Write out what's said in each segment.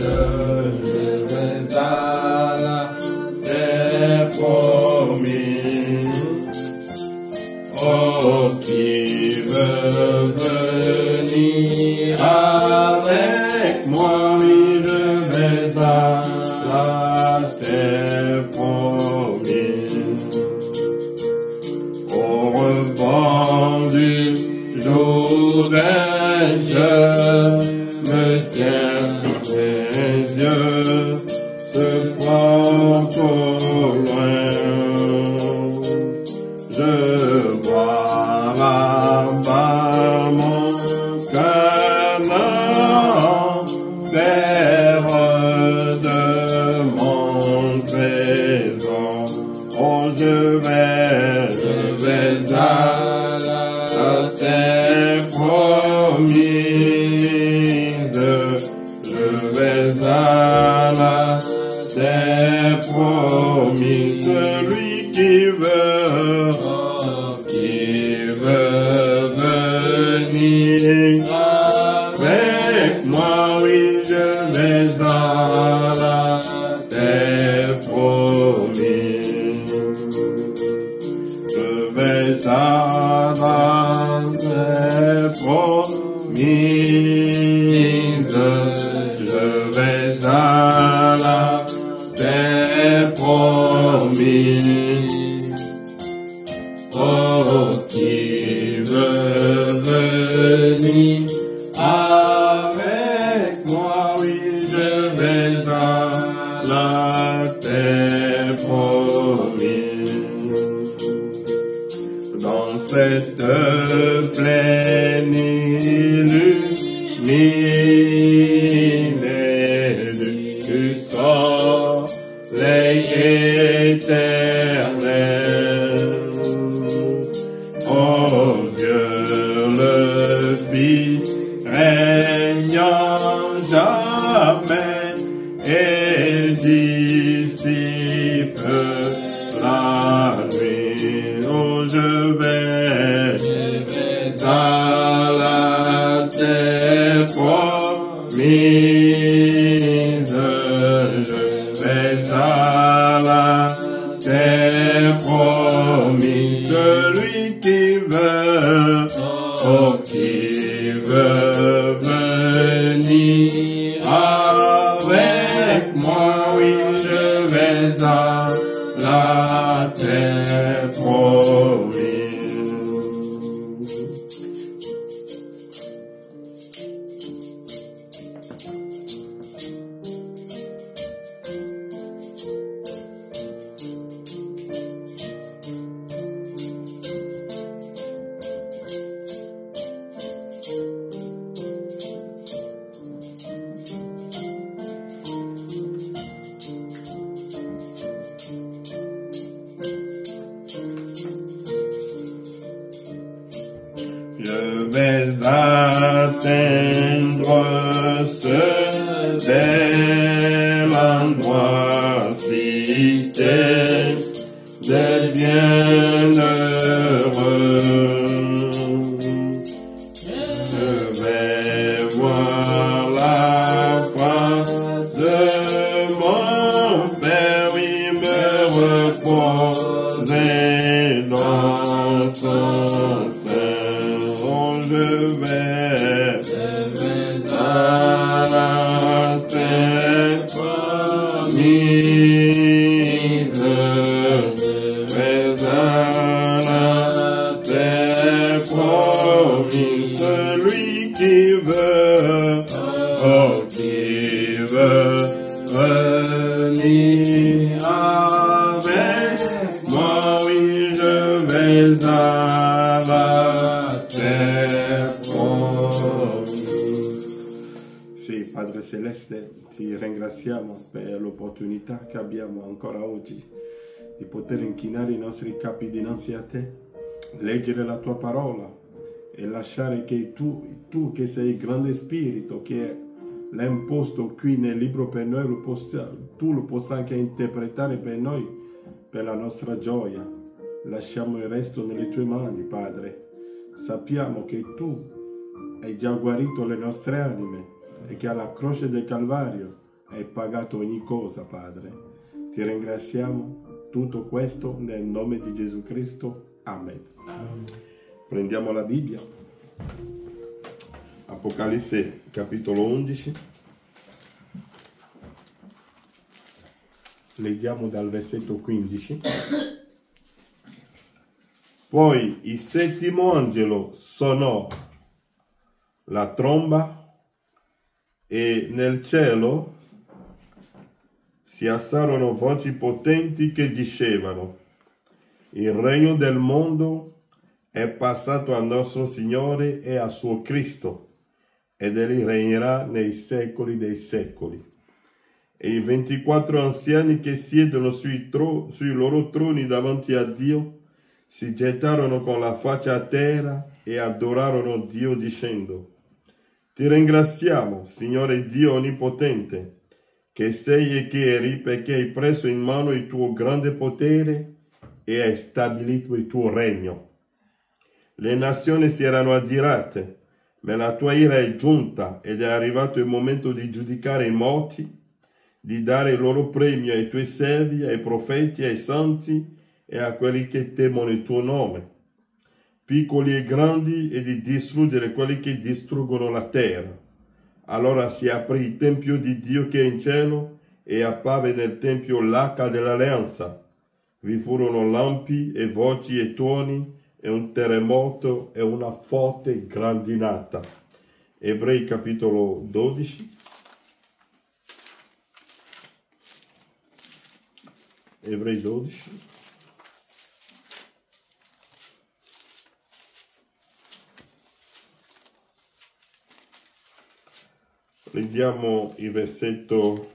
je vais à la terre promise. Oh, qui veut venir avec moi, oui, je vais à la terre promise. Au rebord du Jourdain, je me tiens les yeux, se portent au loin. Je vois là-bas mon Canaan, terre de mon trésor. Oh, je vais à la terre promise. Je vais à la terre promise. Celui qui veut venir avec moi, oui, je vais à la terre promise. Je vais à la terre promise. Je vais à la terre promise. Oh, qui veut venir avec moi, oui, je vais à la terre promise. Dans cette plaine illuminée du soleil éternel. Oh Dieu, le Fils régnant jamais et dissipe la nuit. Oh, je vais à la terre promise. Je vais à la terre promise. Celui qui veut, oh, qui veut venir avec moi, oui, je vais à la terre promise. Je vais atteindre ce bel endroit, cité des bienheureux. Je vais voir la face de mon Père, oui, me reposer dans son sein. Je vais à la terre promise. Je vais à la terre promise. Celui qui veut, oh, qui veut venir avec moi, oui, je vais à la terre promise. Sì, Padre Celeste, ti ringraziamo per l'opportunità che abbiamo ancora oggi di poter inchinare i nostri capi dinanzi a te, leggere la tua parola e lasciare che tu che sei il grande spirito che l'hai imposto qui nel libro per noi, tu lo possa anche interpretare per noi, per la nostra gioia. Lasciamo il resto nelle tue mani, Padre. Sappiamo che tu hai già guarito le nostre anime e che alla croce del Calvario hai pagato ogni cosa, Padre. Ti ringraziamo. Tutto questo nel nome di Gesù Cristo. Amen. Amen. Prendiamo la Bibbia. Apocalisse capitolo 11. Leggiamo dal versetto 15. Poi il settimo angelo suonò la tromba e nel cielo si alzarono voci potenti che dicevano: il regno del mondo è passato al nostro Signore e al suo Cristo, ed egli regnerà nei secoli dei secoli. E i 24 anziani che siedono sui loro troni davanti a Dio si gettarono con la faccia a terra e adorarono Dio dicendo: ti ringraziamo, Signore Dio Onnipotente, che sei e che eri, perché hai preso in mano il tuo grande potere e hai stabilito il tuo regno. Le nazioni si erano adirate, ma la tua ira è giunta ed è arrivato il momento di giudicare i morti, di dare il loro premio ai tuoi servi, ai profeti, ai santi e a quelli che temono il tuo nome, piccoli e grandi, e di distruggere quelli che distruggono la terra. Allora si aprì il tempio di Dio che è in cielo e apparve nel tempio l'arca dell'alleanza. Vi furono lampi e voci e tuoni e un terremoto e una forte grandinata. Ebrei capitolo 12. Ebrei 12. Leggiamo il versetto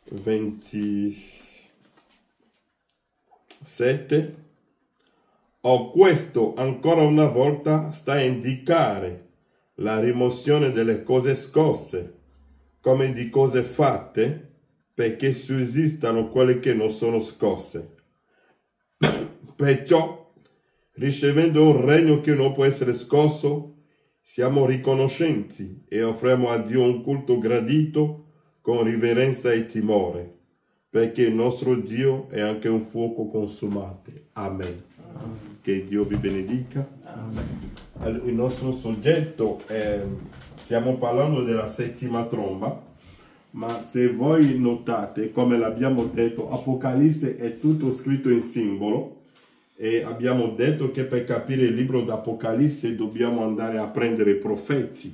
27. Questo ancora una volta sta a indicare la rimozione delle cose scosse, come di cose fatte, perché sussistano quelle che non sono scosse. Perciò, ricevendo un regno che non può essere scosso, siamo riconoscenti e offriamo a Dio un culto gradito con riverenza e timore, perché il nostro Dio è anche un fuoco consumante. Amen. Amen. Che Dio vi benedica. Amen. Il nostro soggetto stiamo parlando della settima tromba, ma se voi notate, come l'abbiamo detto, Apocalisse è tutto scritto in simbolo. E abbiamo detto che per capire il libro d'Apocalisse dobbiamo andare a prendere i profeti,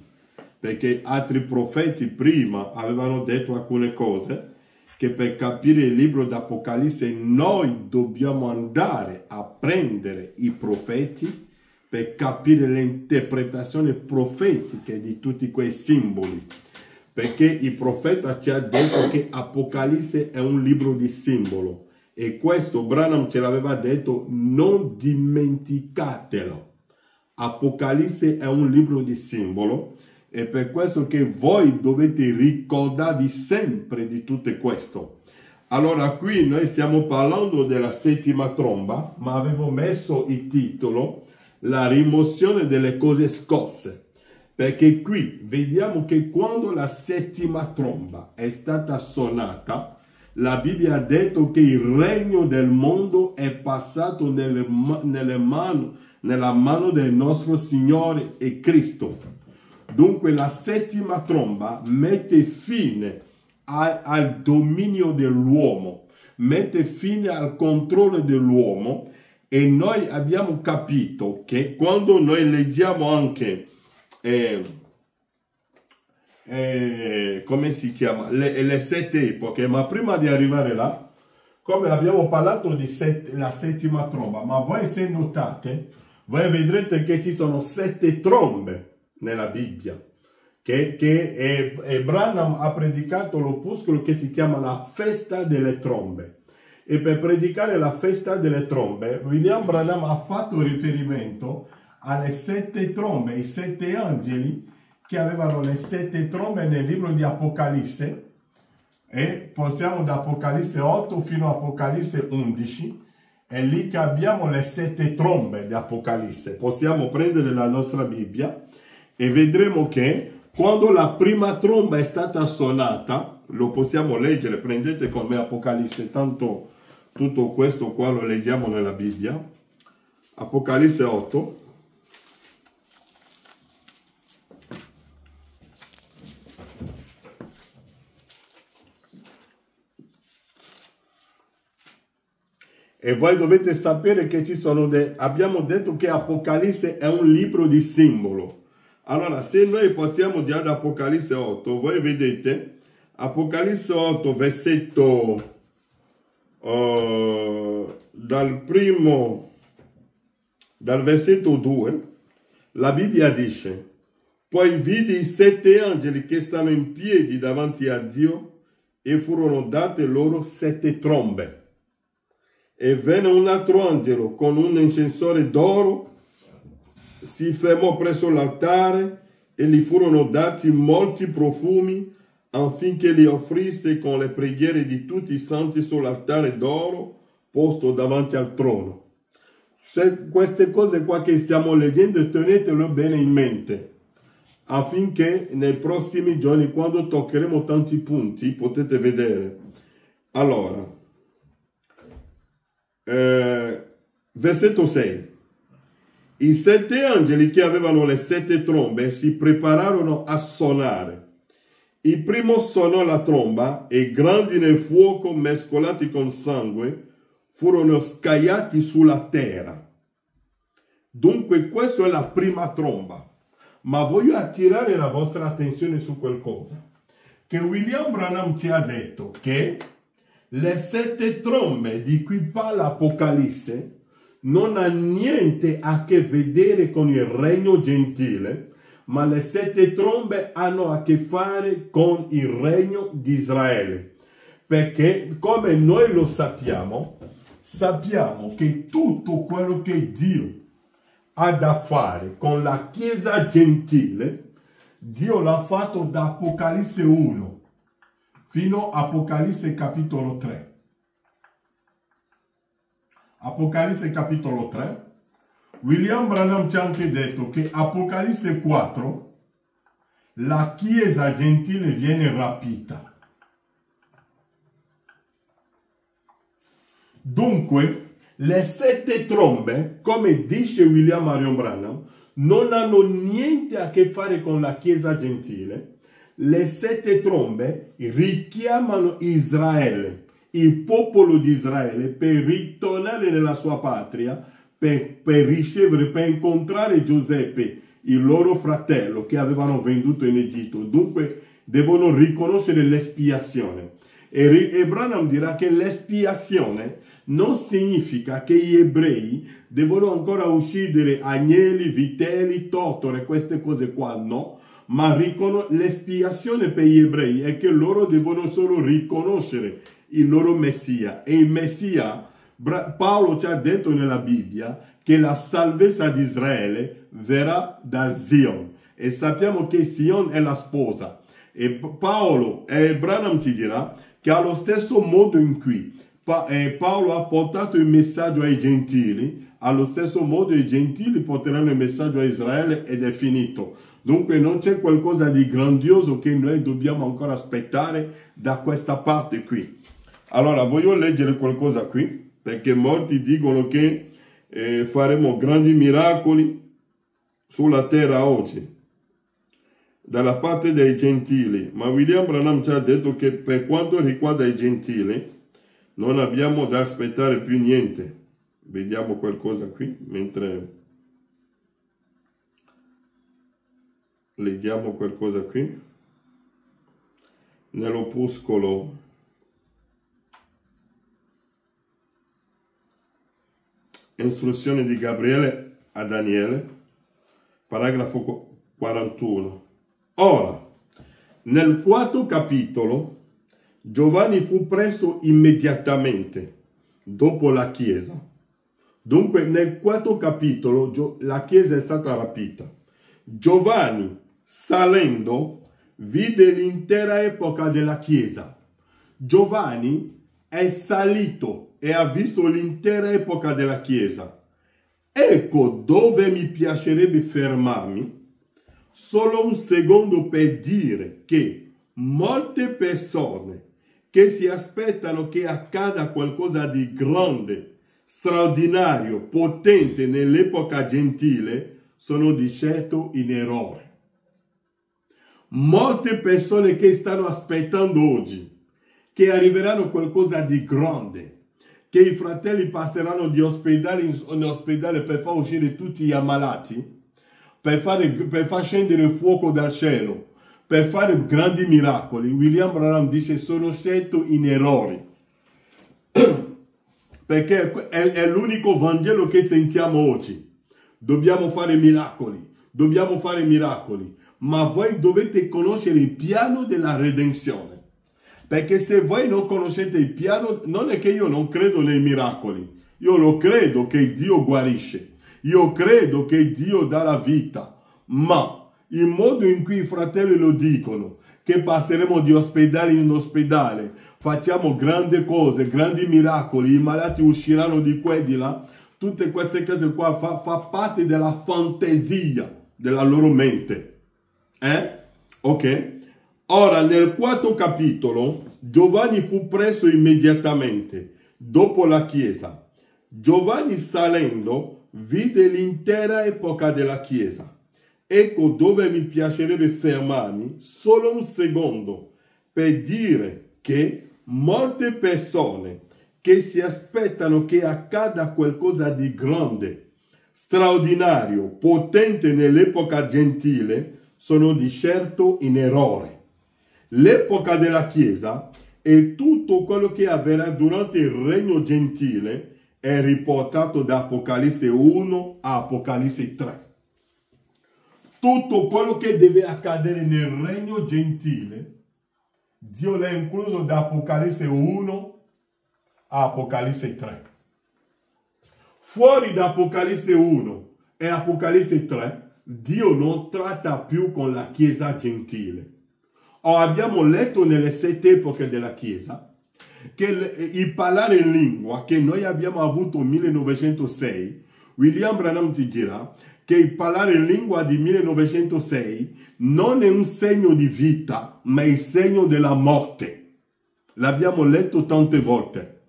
perché altri profeti prima avevano detto alcune cose, che per capire il libro d'Apocalisse noi dobbiamo andare a prendere i profeti per capire le interpretazioni profetiche di tutti quei simboli. Perché il profeta ci ha detto che Apocalisse è un libro di simbolo. E questo Branham ce l'aveva detto: non dimenticatelo. Apocalisse è un libro di simbolo, e per questo che voi dovete ricordarvi sempre di tutto questo. Allora qui noi stiamo parlando della settima tromba, ma avevo messo il titolo La rimozione delle cose scosse, perché qui vediamo che quando la settima tromba è stata suonata, la Bibbia ha detto che il regno del mondo è passato nella mano del nostro Signore e Cristo. Dunque la settima tromba mette fine al dominio dell'uomo, mette fine al controllo dell'uomo, e noi abbiamo capito che quando noi leggiamo anche come si chiama? Le 7 epoche, ma prima di arrivare là, come abbiamo parlato di la settima tromba, ma voi se notate, voi vedrete che ci sono 7 trombe nella Bibbia, che Branham ha predicato l'opuscolo che si chiama la festa delle trombe. E per predicare la festa delle trombe, William Branham ha fatto riferimento alle 7 trombe, i 7 angeli che avevano le 7 trombe nel libro di Apocalisse, e possiamo da Apocalisse 8 fino a Apocalisse 11, è lì che abbiamo le 7 trombe di Apocalisse. Possiamo prendere la nostra Bibbia e vedremo che quando la prima tromba è stata suonata, lo possiamo leggere, prendete con me Apocalisse, tanto tutto questo qua lo leggiamo nella Bibbia. Apocalisse 8. E voi dovete sapere che ci sono abbiamo detto che Apocalisse è un libro di simbolo. Allora, se noi partiamo già da Apocalisse 8, voi vedete, Apocalisse 8, versetto, dal versetto 2, la Bibbia dice: poi vidi i 7 angeli che stanno in piedi davanti a Dio e furono date loro 7 trombe. E venne un altro angelo con un incensore d'oro, si fermò presso l'altare e gli furono dati molti profumi affinché li offrisse con le preghiere di tutti i santi sull'altare d'oro posto davanti al trono. Se queste cose qua che stiamo leggendo, tenetelo bene in mente, affinché nei prossimi giorni, quando toccheremo tanti punti, potete vedere. Allora, versetto 6. I 7 angeli che avevano le 7 trombe si prepararono a suonare. Il primo suonò la tromba e grandi nel fuoco mescolati con sangue furono scagliati sulla terra. Dunque questa è la prima tromba. Ma voglio attirare la vostra attenzione su qualcosa. Che William Branham ci ha detto che le 7 trombe di cui parla Apocalisse non ha niente a che vedere con il regno gentile, ma le 7 trombe hanno a che fare con il regno di Israele. Perché, come noi lo sappiamo che tutto quello che Dio ha da fare con la Chiesa gentile, Dio l'ha fatto da Apocalisse 1 fino a Apocalisse capitolo 3. Apocalisse capitolo 3. William Branham ci ha anche detto che Apocalisse 4 la Chiesa gentile viene rapita. Dunque, le 7 trombe, come dice William Marion Branham, non hanno niente a che fare con la Chiesa gentile. Le 7 trombe richiamano Israele, il popolo di Israele, per ritornare nella sua patria, per ricevere, per incontrare Giuseppe, il loro fratello che avevano venduto in Egitto. Dunque devono riconoscere l'espiazione. E Branham dirà che l'espiazione non significa che gli ebrei devono ancora uccidere agnelli, vitelli, tortore, queste cose qua, no. Ma l'espiazione per gli ebrei è che loro devono solo riconoscere il loro Messia. E il Messia, Paolo ci ha detto nella Bibbia che la salvezza di Israele verrà dal Zion. E sappiamo che Zion è la sposa. E Paolo e Branham ci dirà che allo stesso modo in cui Paolo ha portato il messaggio ai gentili, allo stesso modo i gentili porteranno il messaggio a Israele ed è finito. Dunque non c'è qualcosa di grandioso che noi dobbiamo ancora aspettare da questa parte qui. Allora voglio leggere qualcosa qui, perché molti dicono che faremo grandi miracoli sulla terra oggi, dalla parte dei gentili. Ma William Branham ci ha detto che per quanto riguarda i gentili, non abbiamo da aspettare più niente. Vediamo qualcosa qui, mentre leggiamo qualcosa qui. Nell'opuscolo Istruzione di Gabriele a Daniele, paragrafo 41. Ora, nel 4° capitolo, Giovanni fu preso immediatamente dopo la Chiesa. Dunque, nel 4° capitolo, la Chiesa è stata rapita. Giovanni, salendo, vide l'intera epoca della Chiesa. Giovanni è salito e ha visto l'intera epoca della Chiesa. Ecco dove mi piacerebbe fermarmi, solo un secondo per dire che molte persone che si aspettano che accada qualcosa di grande, straordinario, potente nell'epoca gentile, sono di certo in errore. Molte persone che stanno aspettando oggi che arriveranno qualcosa di grande, che i fratelli passeranno di ospedale in ospedale per far uscire tutti gli ammalati, per far scendere fuoco dal cielo, per fare grandi miracoli. William Branham dice: sono scelto in errori, perché è l'unico Vangelo che sentiamo oggi. Dobbiamo fare miracoli, dobbiamo fare miracoli, ma voi dovete conoscere il piano della redenzione. Perché se voi non conoscete il piano, non è che io non credo nei miracoli. Io lo credo che Dio guarisce. Io credo che Dio dà la vita. Ma il modo in cui i fratelli lo dicono, che passeremo di ospedale in ospedale, facciamo grandi cose, grandi miracoli, i malati usciranno di qua e di là, tutte queste cose qua fa parte della fantasia della loro mente. Ok? Ora, nel quarto capitolo, Giovanni fu preso immediatamente dopo la Chiesa. Giovanni, salendo, vide l'intera epoca della Chiesa. Ecco dove mi piacerebbe fermarmi solo un secondo per dire che molte persone che si aspettano che accada qualcosa di grande, straordinario, potente nell'epoca gentile, sono di certo in errore. L'epoca della Chiesa e tutto quello che avverrà durante il regno gentile è riportato da Apocalisse 1 a Apocalisse 3. Tutto quello che deve accadere nel regno gentile, Dio l'ha incluso da Apocalisse 1 a Apocalisse 3. Fuori da Apocalisse 1 e Apocalisse 3, Dio non tratta più con la Chiesa gentile. Abbiamo letto nelle 7 epoche della Chiesa che il parlare in lingua che noi abbiamo avuto nel 1906, William Branham ti dirà che il parlare in lingua di 1906 non è un segno di vita, ma è il segno della morte. L'abbiamo letto tante volte.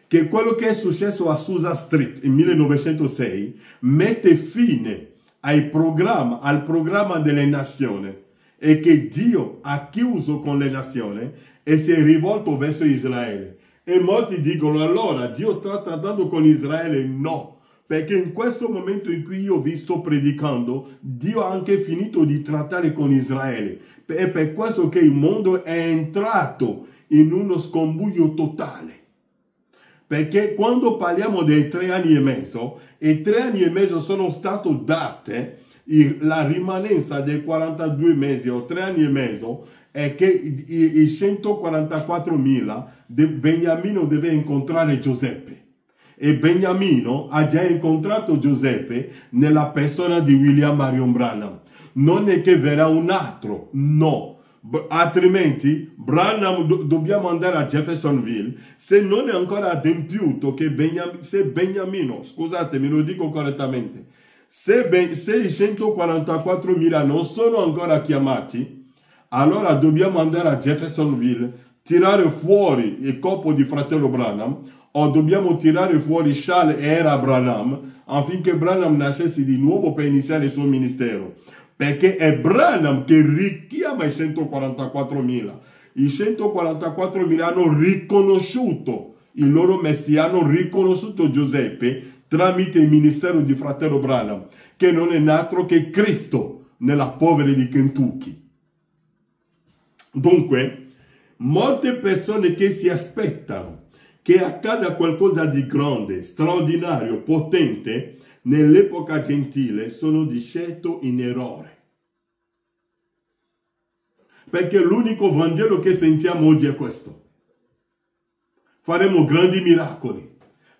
Che quello che è successo a Azusa Street nel 1906 mette fine al programma delle nazioni, e che Dio ha chiuso con le nazioni e si è rivolto verso Israele. E molti dicono: allora Dio sta trattando con Israele? No, perché in questo momento in cui io vi sto predicando, Dio ha anche finito di trattare con Israele. È per questo che il mondo è entrato in uno scombuglio totale. Perché quando parliamo dei 3 anni e mezzo, i 3 anni e mezzo sono stati date, la rimanenza dei 42 mesi o 3 anni e mezzo è che i 144.000 Beniamino deve incontrare Giuseppe. E Beniamino ha già incontrato Giuseppe nella persona di William Marion Branham. Non è che verrà un altro, no. Altrimenti Branham dobbiamo andare a Jeffersonville se non è ancora adempiuto che se Beniamino, scusatemi, lo dico correttamente, se i 144.000 non sono ancora chiamati, allora dobbiamo andare a Jeffersonville, tirare fuori il corpo di fratello Branham, o dobbiamo tirare fuori Charles e Era Branham affinché Branham nascesse di nuovo per iniziare il suo ministero. Perché è Branham che richiama i 144.000. I 144.000 hanno riconosciuto il loro Messia, hanno riconosciuto Giuseppe tramite il ministero di fratello Branham, che non è altro che Cristo nella povera di Kentucky. Dunque, molte persone che si aspettano che accada qualcosa di grande, straordinario, potente, nell'epoca gentile sono di certo in errore. Perché l'unico Vangelo che sentiamo oggi è questo. Faremo grandi miracoli,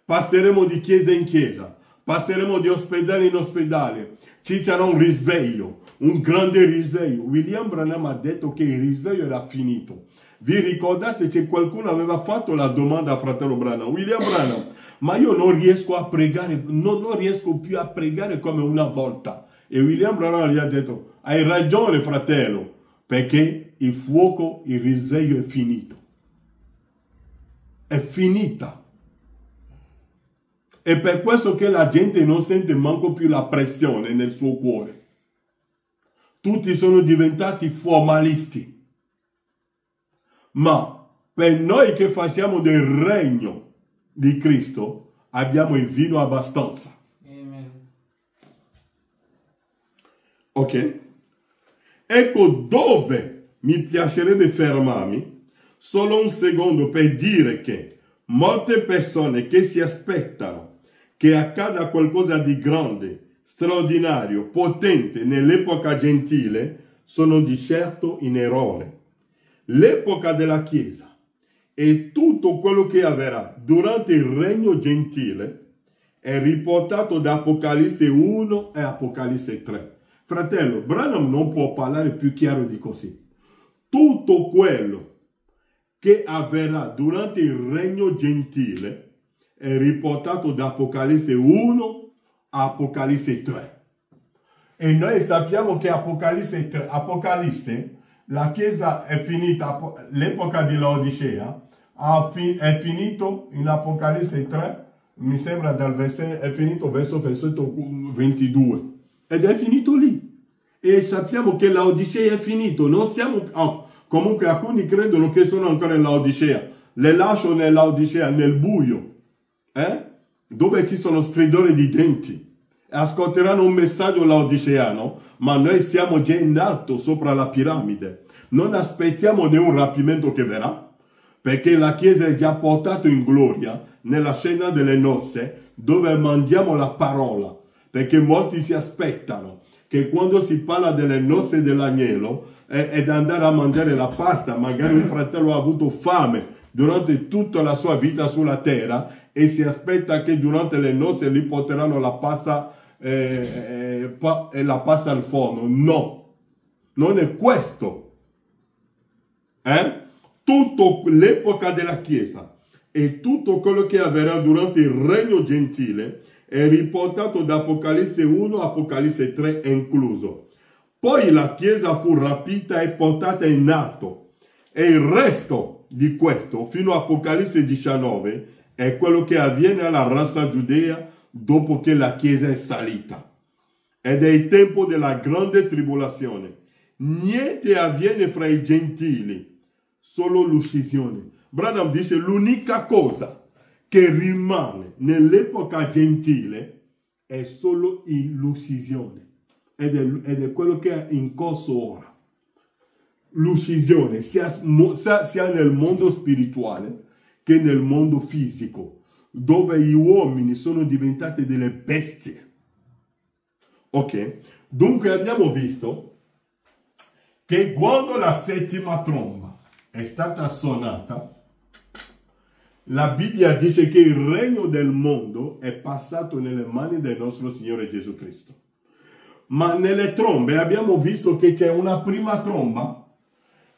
passeremo di chiesa in chiesa, passeremo di ospedale in ospedale, ci sarà un risveglio, un grande risveglio. William Branham ha detto che il risveglio era finito. Vi ricordate che qualcuno aveva fatto la domanda a fratello Branham: William Branham, ma io non riesco a pregare, non riesco più a pregare come una volta. E William Branham gli ha detto, hai ragione fratello, perché il fuoco, il risveglio è finito. È finita. È per questo che la gente non sente manco più la pressione nel suo cuore. Tutti sono diventati formalisti. Ma per noi che facciamo del regno di Cristo, abbiamo il vino abbastanza. Amen. Ok? Ecco dove mi piacerebbe fermarmi, solo un secondo per dire che molte persone che si aspettano che accada qualcosa di grande, straordinario, potente nell'epoca gentile, sono di certo in errore. L'epoca della Chiesa e tutto quello che avverrà durante il regno gentile è riportato da Apocalisse 1 e Apocalisse 3. Fratello, Branham non può parlare più chiaro di così. Tutto quello che avverrà durante il regno gentile è riportato da Apocalisse 1 a Apocalisse 3. E noi sappiamo che Apocalisse 3, Apocalisse, la Chiesa è finita, l'epoca di Laodicea, è finito in Apocalisse 3, mi sembra è finito verso versetto 22. Ed è finito lì. E sappiamo che Laodicea è finito. Non siamo... comunque alcuni credono che sono ancora in Laodicea. Le lascio nella Laodicea, nel buio. Dove ci sono stridori di denti. E ascolteranno un messaggio laodiceano. Ma noi siamo già in alto sopra la piramide. Non aspettiamo né un rapimento che verrà. Perché la Chiesa è già portata in gloria nella scena delle nozze, dove mangiamo la parola. Perché molti si aspettano che quando si parla delle nozze dell'agnello è da andare a mangiare la pasta. Magari un fratello ha avuto fame durante tutta la sua vita sulla terra e si aspetta che durante le nozze gli porteranno la pasta e la pasta al forno. No, non è questo. Tutta l'epoca della Chiesa e tutto quello che avverrà durante il regno gentile è riportato da Apocalisse 1 a Apocalisse 3 incluso. Poi la Chiesa fu rapita e portata in alto. E il resto di questo, fino a Apocalisse 19, è quello che avviene alla razza giudea dopo che la Chiesa è salita. Ed è il tempo della grande tribolazione. Niente avviene fra i gentili, solo l'uccisione. Branham dice l'unica cosa che rimane nell'epoca gentile è solo l'uccisione. Ed è quello che è in corso ora. L'uccisione, sia nel mondo spirituale che nel mondo fisico, dove gli uomini sono diventati delle bestie. Ok? Dunque abbiamo visto che quando la settima tromba è stata suonata, la Bibbia dice che il regno del mondo è passato nelle mani del nostro Signore Gesù Cristo. Ma nelle trombe abbiamo visto che c'è una prima tromba.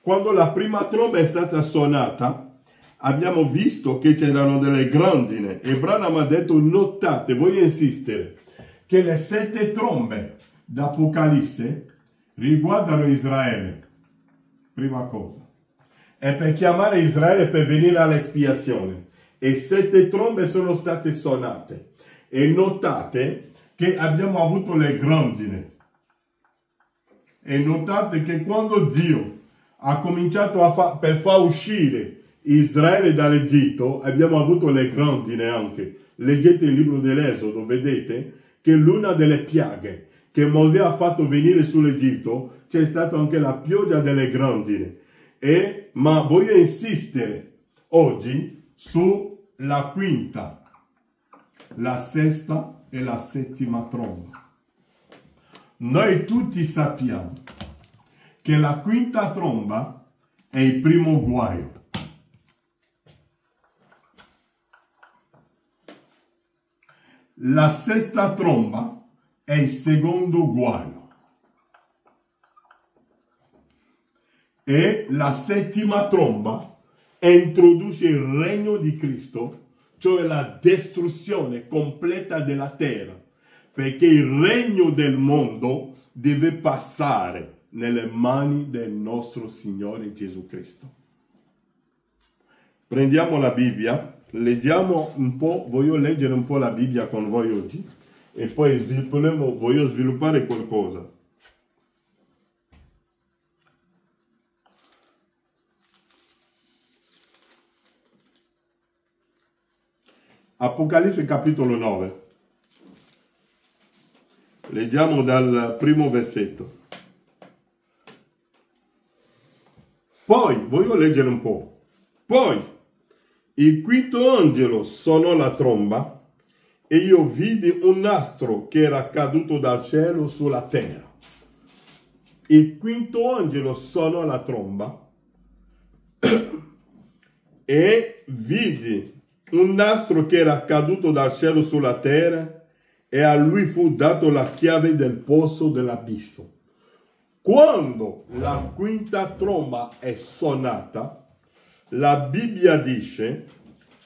Quando la prima tromba è stata suonata, abbiamo visto che c'erano delle grandine. E Branham ha detto, notate, voglio insistere, che le 7 trombe d'Apocalisse riguardano Israele. Prima cosa. È per chiamare Israele per venire all'espiazione. E 7 trombe sono state suonate. E notate che abbiamo avuto le grandine. E notate che quando Dio ha cominciato per far uscire Israele dall'Egitto, abbiamo avuto le grandine anche. Leggete il libro dell'Esodo, vedete che l'una delle piaghe che Mosè ha fatto venire sull'Egitto, c'è stata anche la pioggia delle grandine. Ma voglio insistere oggi sulla quinta, la sesta e la settima tromba. Noi tutti sappiamo che la quinta tromba è il primo guaio. La sesta tromba è il secondo guaio. E la settima tromba introduce il regno di Cristo, cioè la distruzione completa della terra. perché il regno del mondo deve passare nelle mani del nostro Signore Gesù Cristo. Prendiamo la Bibbia, leggiamo un po', voglio leggere un po' la Bibbia con voi oggi e poi voglio sviluppare qualcosa. Apocalisse capitolo 9. Leggiamo dal primo versetto. Poi, voglio leggere un po'. Poi, il quinto angelo suonò la tromba e io vidi un nastro che era caduto dal cielo sulla terra. Il quinto angelo suonò la tromba e vidi un nastro che era caduto dal cielo sulla terra e a lui fu dato la chiave del pozo dell'abisso. Quando la quinta tromba è suonata, la Bibbia dice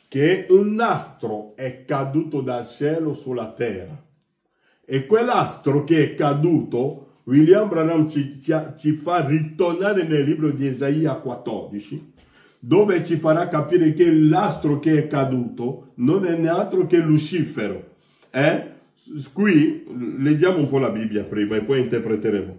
che un nastro è caduto dal cielo sulla terra. E quell'astro che è caduto, William Branham ci fa ritornare nel libro di Isaia 14, dove ci farà capire che l'astro che è caduto non è né altro che Lucifero. Qui leggiamo un po' la Bibbia prima e poi interpreteremo.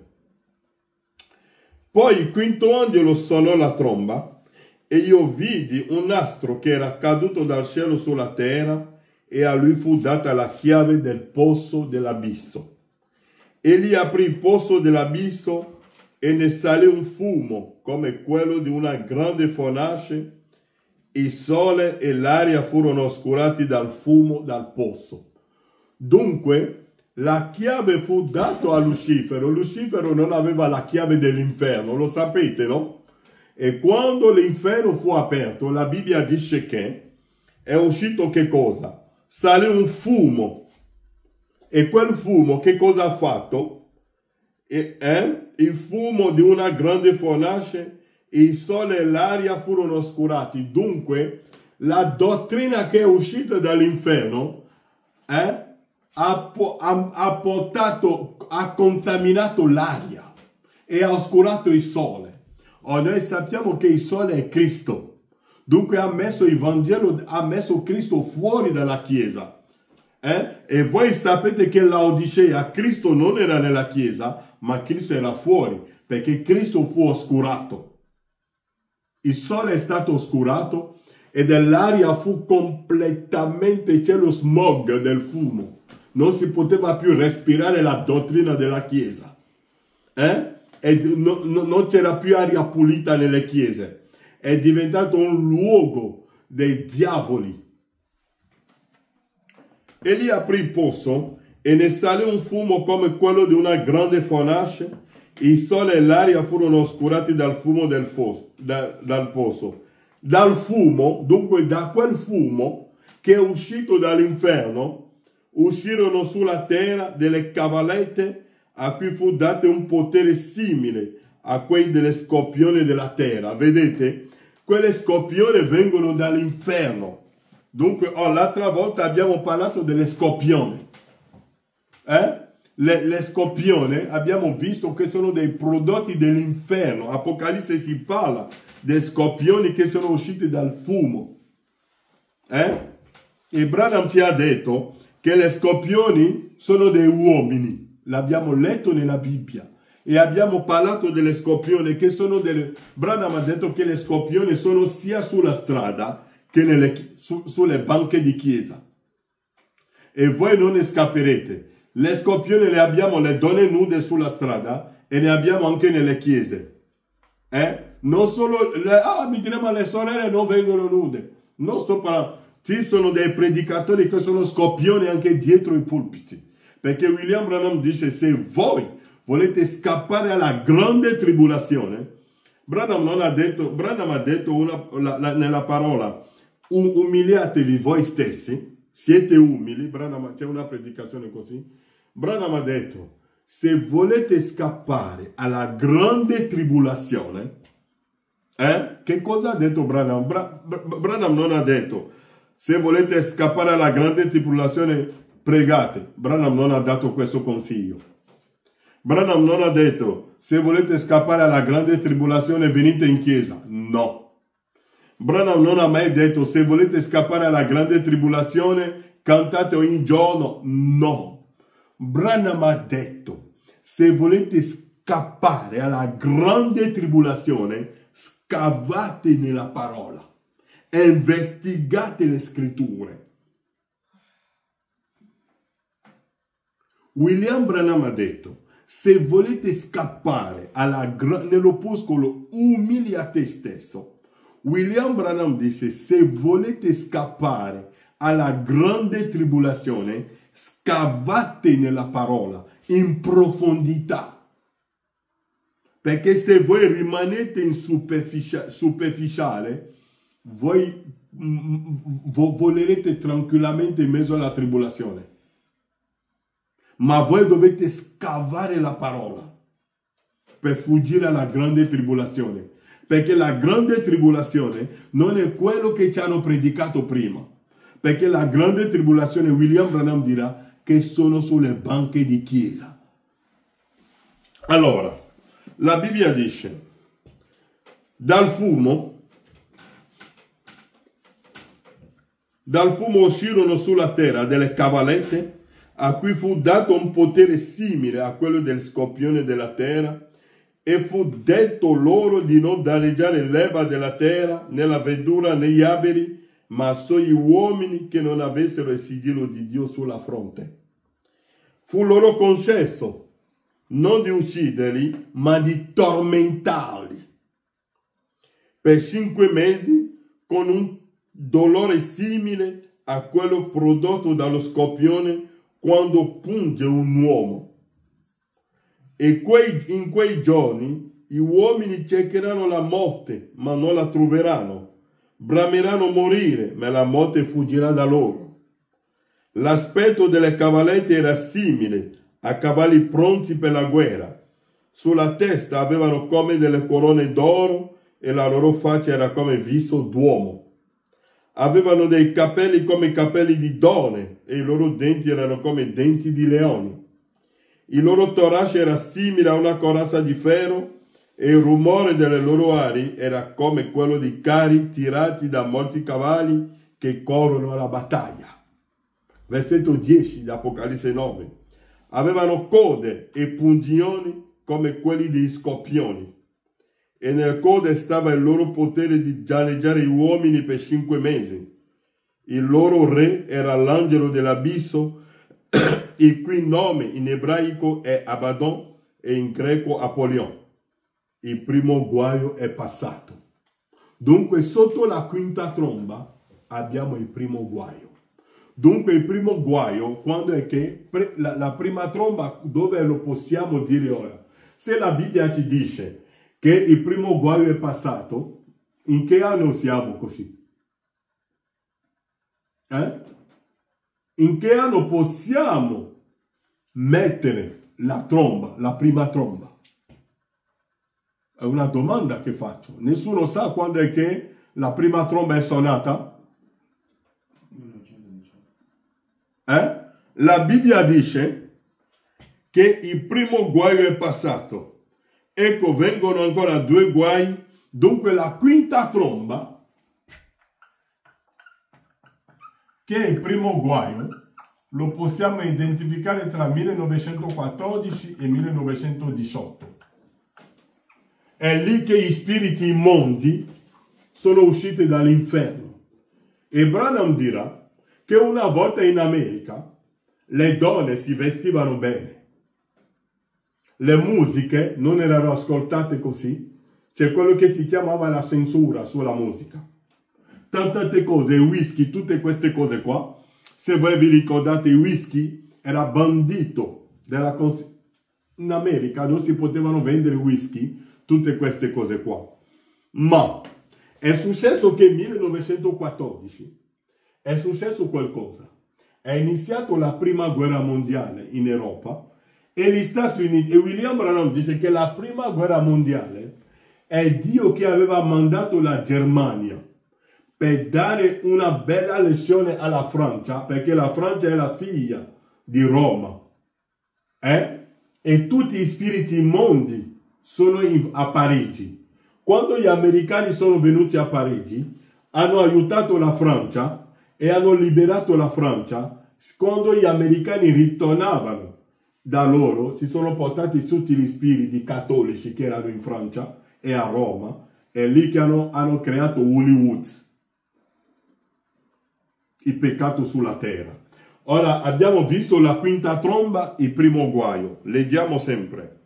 Poi il quinto angelo suonò la tromba e io vidi un nastro che era caduto dal cielo sulla terra e a lui fu data la chiave del pozo dell'abisso. Egli aprì il pozo dell'abisso e ne salì un fumo come quello di una grande fornace. Il sole e l'aria furono oscurati dal fumo dal pozzo. Dunque la chiave fu data a Lucifero. Lucifero non aveva la chiave dell'inferno, lo sapete, no? E quando l'inferno fu aperto, la Bibbia dice che è uscito che cosa? Salì un fumo. E quel fumo che cosa ha fatto? Il fumo di una grande fornace, il sole e l'aria furono oscurati. Dunque, la dottrina che è uscita dall'inferno ha contaminato l'aria e ha oscurato il sole. Noi sappiamo che il sole è Cristo. Dunque ha messo il Vangelo, ha messo Cristo fuori dalla Chiesa. E voi sapete che Laodicea, Cristo non era nella Chiesa, ma Cristo era fuori, perché Cristo fu oscurato. Il sole è stato oscurato e dell'aria fu completamente, c'è lo smog del fumo. Non si poteva più respirare la dottrina della Chiesa. E non c'era più aria pulita nelle chiese. È diventato un luogo dei diavoli. Egli aprì il pozzo e ne salì un fumo come quello di una grande fornace. Il sole e l'aria furono oscurati dal fumo dal pozzo. Dal fumo, dunque da quel fumo che è uscito dall'inferno, uscirono sulla terra delle cavallette a cui fu dato un potere simile a quelli delle scorpioni della terra. Vedete? Quelle scorpioni vengono dall'inferno. Dunque, l'altra volta abbiamo parlato delle scorpioni. Le scorpioni abbiamo visto che sono dei prodotti dell'inferno. Apocalisse si parla dei scorpioni che sono usciti dal fumo. E Branham ci ha detto che le scorpioni sono dei uomini. L'abbiamo letto nella Bibbia. E abbiamo parlato delle scorpioni che sono delle... Branham ha detto che le scorpioni sono sia sulla strada che sulle banche di chiesa. E voi non ne scapperete. Le scorpioni le abbiamo, le donne nude sulla strada, e ne abbiamo anche nelle chiese. Non solo... mi diremo, ma le sorelle non vengono nude. Non sto parlando... Ci sono dei predicatori che sono scorpioni anche dietro i pulpiti. Perché William Branham dice, se voi volete scappare alla grande tribolazione, Branham ha detto nella parola, umiliatevi voi stessi, siete umili. C'è una predicazione così. Branham ha detto, se volete scappare alla grande tribolazione, che cosa ha detto Branham? Branham non ha detto, se volete scappare alla grande tribolazione, pregate. Branham non ha dato questo consiglio. Branham non ha detto, se volete scappare alla grande tribolazione venite in chiesa. No. Branham non ha mai detto, se volete scappare alla grande tribolazione cantate ogni giorno. No. Branham ha detto, se volete scappare alla grande tribolazione, scavate nella parola e investigate le scritture. William Branham ha detto, se volete scappare nell'opuscolo umili a te stesso, William Branham dice, se volete scappare alla grande tribolazione, scavate nella parola in profondità. Perché se voi rimanete in superficiale, voi volerete tranquillamente in mezzo alla tribolazione. Ma voi dovete scavare la parola per fuggire alla grande tribolazione. Perché la grande tribolazione non è quello che ci hanno predicato prima. Perché la grande tribolazione, William Branham dirà, che sono sulle banche di chiesa. Allora, la Bibbia dice, dal fumo uscirono sulla terra delle cavallette a cui fu dato un potere simile a quello del scorpione della terra, e fu detto loro di non danneggiare l'erba della terra, né la verdura, né gli alberi, ma solo gli uomini che non avessero il sigillo di Dio sulla fronte. Fu loro concesso non di ucciderli, ma di tormentarli per 5 mesi con un dolore simile a quello prodotto dallo scorpione quando punge un uomo. E in quei giorni gli uomini cercheranno la morte, ma non la troveranno. Brameranno morire, ma la morte fuggirà da loro. L'aspetto delle cavallette era simile a cavalli pronti per la guerra. Sulla testa avevano come delle corone d'oro e la loro faccia era come viso d'uomo. Avevano dei capelli come capelli di donne e i loro denti erano come denti di leoni. Il loro torace era simile a una corazza di ferro e il rumore delle loro ali era come quello di carri tirati da molti cavalli che corrono alla battaglia. Versetto 10 di Apocalisse 9. Avevano code e pungioni come quelli dei scorpioni. E nel code stava il loro potere di danneggiare gli uomini per 5 mesi. Il loro re era l'angelo dell'abisso, il cui nome in ebraico è Abaddon e in greco Apolion. Il primo guaio è passato. Dunque sotto la quinta tromba abbiamo il primo guaio. Dunque il primo guaio, quando è che la prima tromba, dove lo possiamo dire ora? Se la Bibbia ci dice che il primo guaio è passato, in che anno siamo così? In che anno possiamo mettere la tromba, la prima tromba? È una domanda che faccio. Nessuno sa quando è che la prima tromba è suonata? La Bibbia dice che il primo guaio è passato. Ecco, vengono ancora 2 guai. Dunque la quinta tromba, che è il primo guaio, lo possiamo identificare tra 1914 e 1918. È lì che gli spiriti immondi sono usciti dall'inferno. E Branham dirà che una volta in America le donne si vestivano bene. Le musiche non erano ascoltate così. C'è quello che si chiamava la censura sulla musica. Tante cose, il whisky, tutte queste cose qua. Se voi vi ricordate, il whisky era bandito. In America non si potevano vendere whisky, tutte queste cose qua. Ma è successo che nel 1914 è successo qualcosa. È iniziata la prima guerra mondiale in Europa e gli Stati Uniti, e William Branham dice che la prima guerra mondiale è Dio che aveva mandato la Germania per dare una bella lezione alla Francia, perché la Francia è la figlia di Roma. E tutti gli spiriti immondi sono a Parigi. Quando gli americani sono venuti a Parigi, hanno aiutato la Francia e hanno liberato la Francia. Quando gli americani ritornavano da loro, si sono portati tutti gli spiriti cattolici che erano in Francia e a Roma, e lì che hanno creato Hollywood, il peccato sulla terra. Ora abbiamo visto la quinta tromba, il primo guaio. Leggiamo sempre.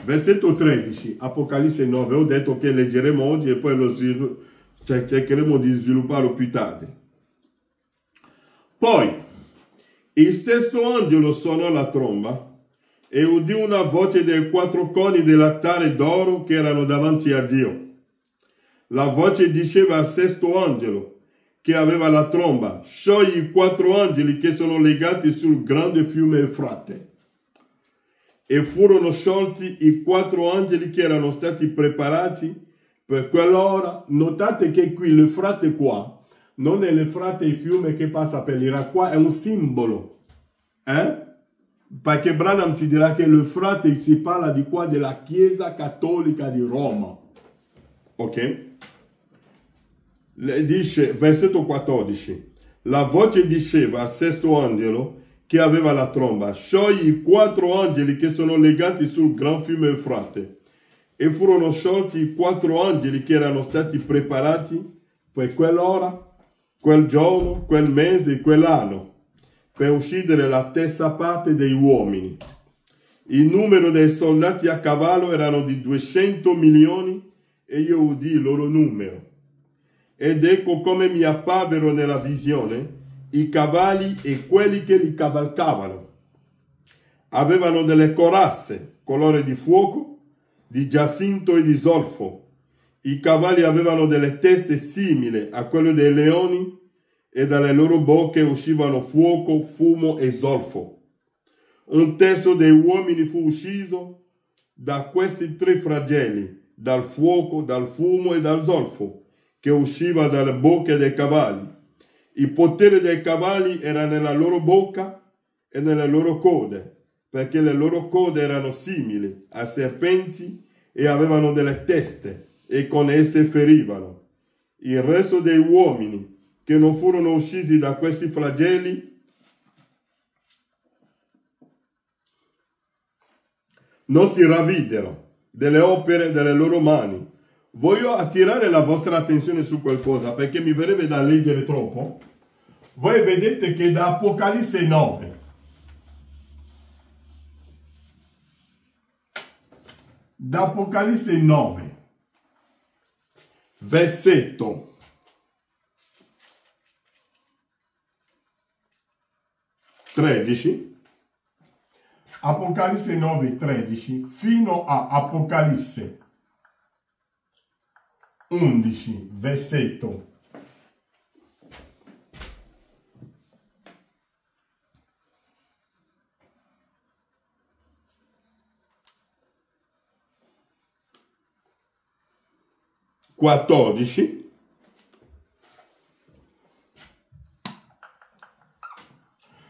Versetto 13, Apocalisse 9. Ho detto che leggeremo oggi e poi cercheremo di svilupparlo più tardi. Poi il stesso angelo suonò la tromba e udì una voce dei 4 coni dell'altare d'oro che erano davanti a Dio. La voce diceva al sesto angelo che aveva la tromba: sciogli i 4 angeli che sono legati sul grande fiume Eufrate. E furono sciolti i 4 angeli che erano stati preparati per quell'ora. Notate che qui l'Eufrate qua non è l'Eufrate, il fiume che passa per l'Iraq, qua è un simbolo. Perché Branham ci dirà che l'Eufrate si parla di qua della Chiesa Cattolica di Roma. Ok? Dice, versetto 14, la voce diceva al sesto angelo che aveva la tromba: sciogli i 4 angeli che sono legati sul gran fiume Eufrate. E furono sciolti i 4 angeli che erano stati preparati per quell'ora, quel giorno, quel mese, quell'anno, per uccidere la terza parte dei uomini. Il numero dei soldati a cavallo erano di 200 milioni e io udì il loro numero. Ed ecco come mi apparvero nella visione i cavalli e quelli che li cavalcavano. Avevano delle corazze, colore di fuoco, di giacinto e di zolfo. I cavalli avevano delle teste simili a quelle dei leoni e dalle loro bocche uscivano fuoco, fumo e zolfo. Un terzo dei uomini fu ucciso da questi 3 flagelli, dal fuoco, dal fumo e dal zolfo, che usciva dalle bocche dei cavalli. Il potere dei cavalli era nella loro bocca e nelle loro code, perché le loro code erano simili a serpenti e avevano delle teste, e con esse ferivano. Il resto dei uomini che non furono uccisi da questi flagelli non si ravvidero delle opere delle loro mani. Voglio attirare la vostra attenzione su qualcosa, perché mi verrebbe da leggere troppo. Voi vedete che da Apocalisse 9, versetto 13, Apocalisse 9, 13, fino a Apocalisse 11, versetto 14,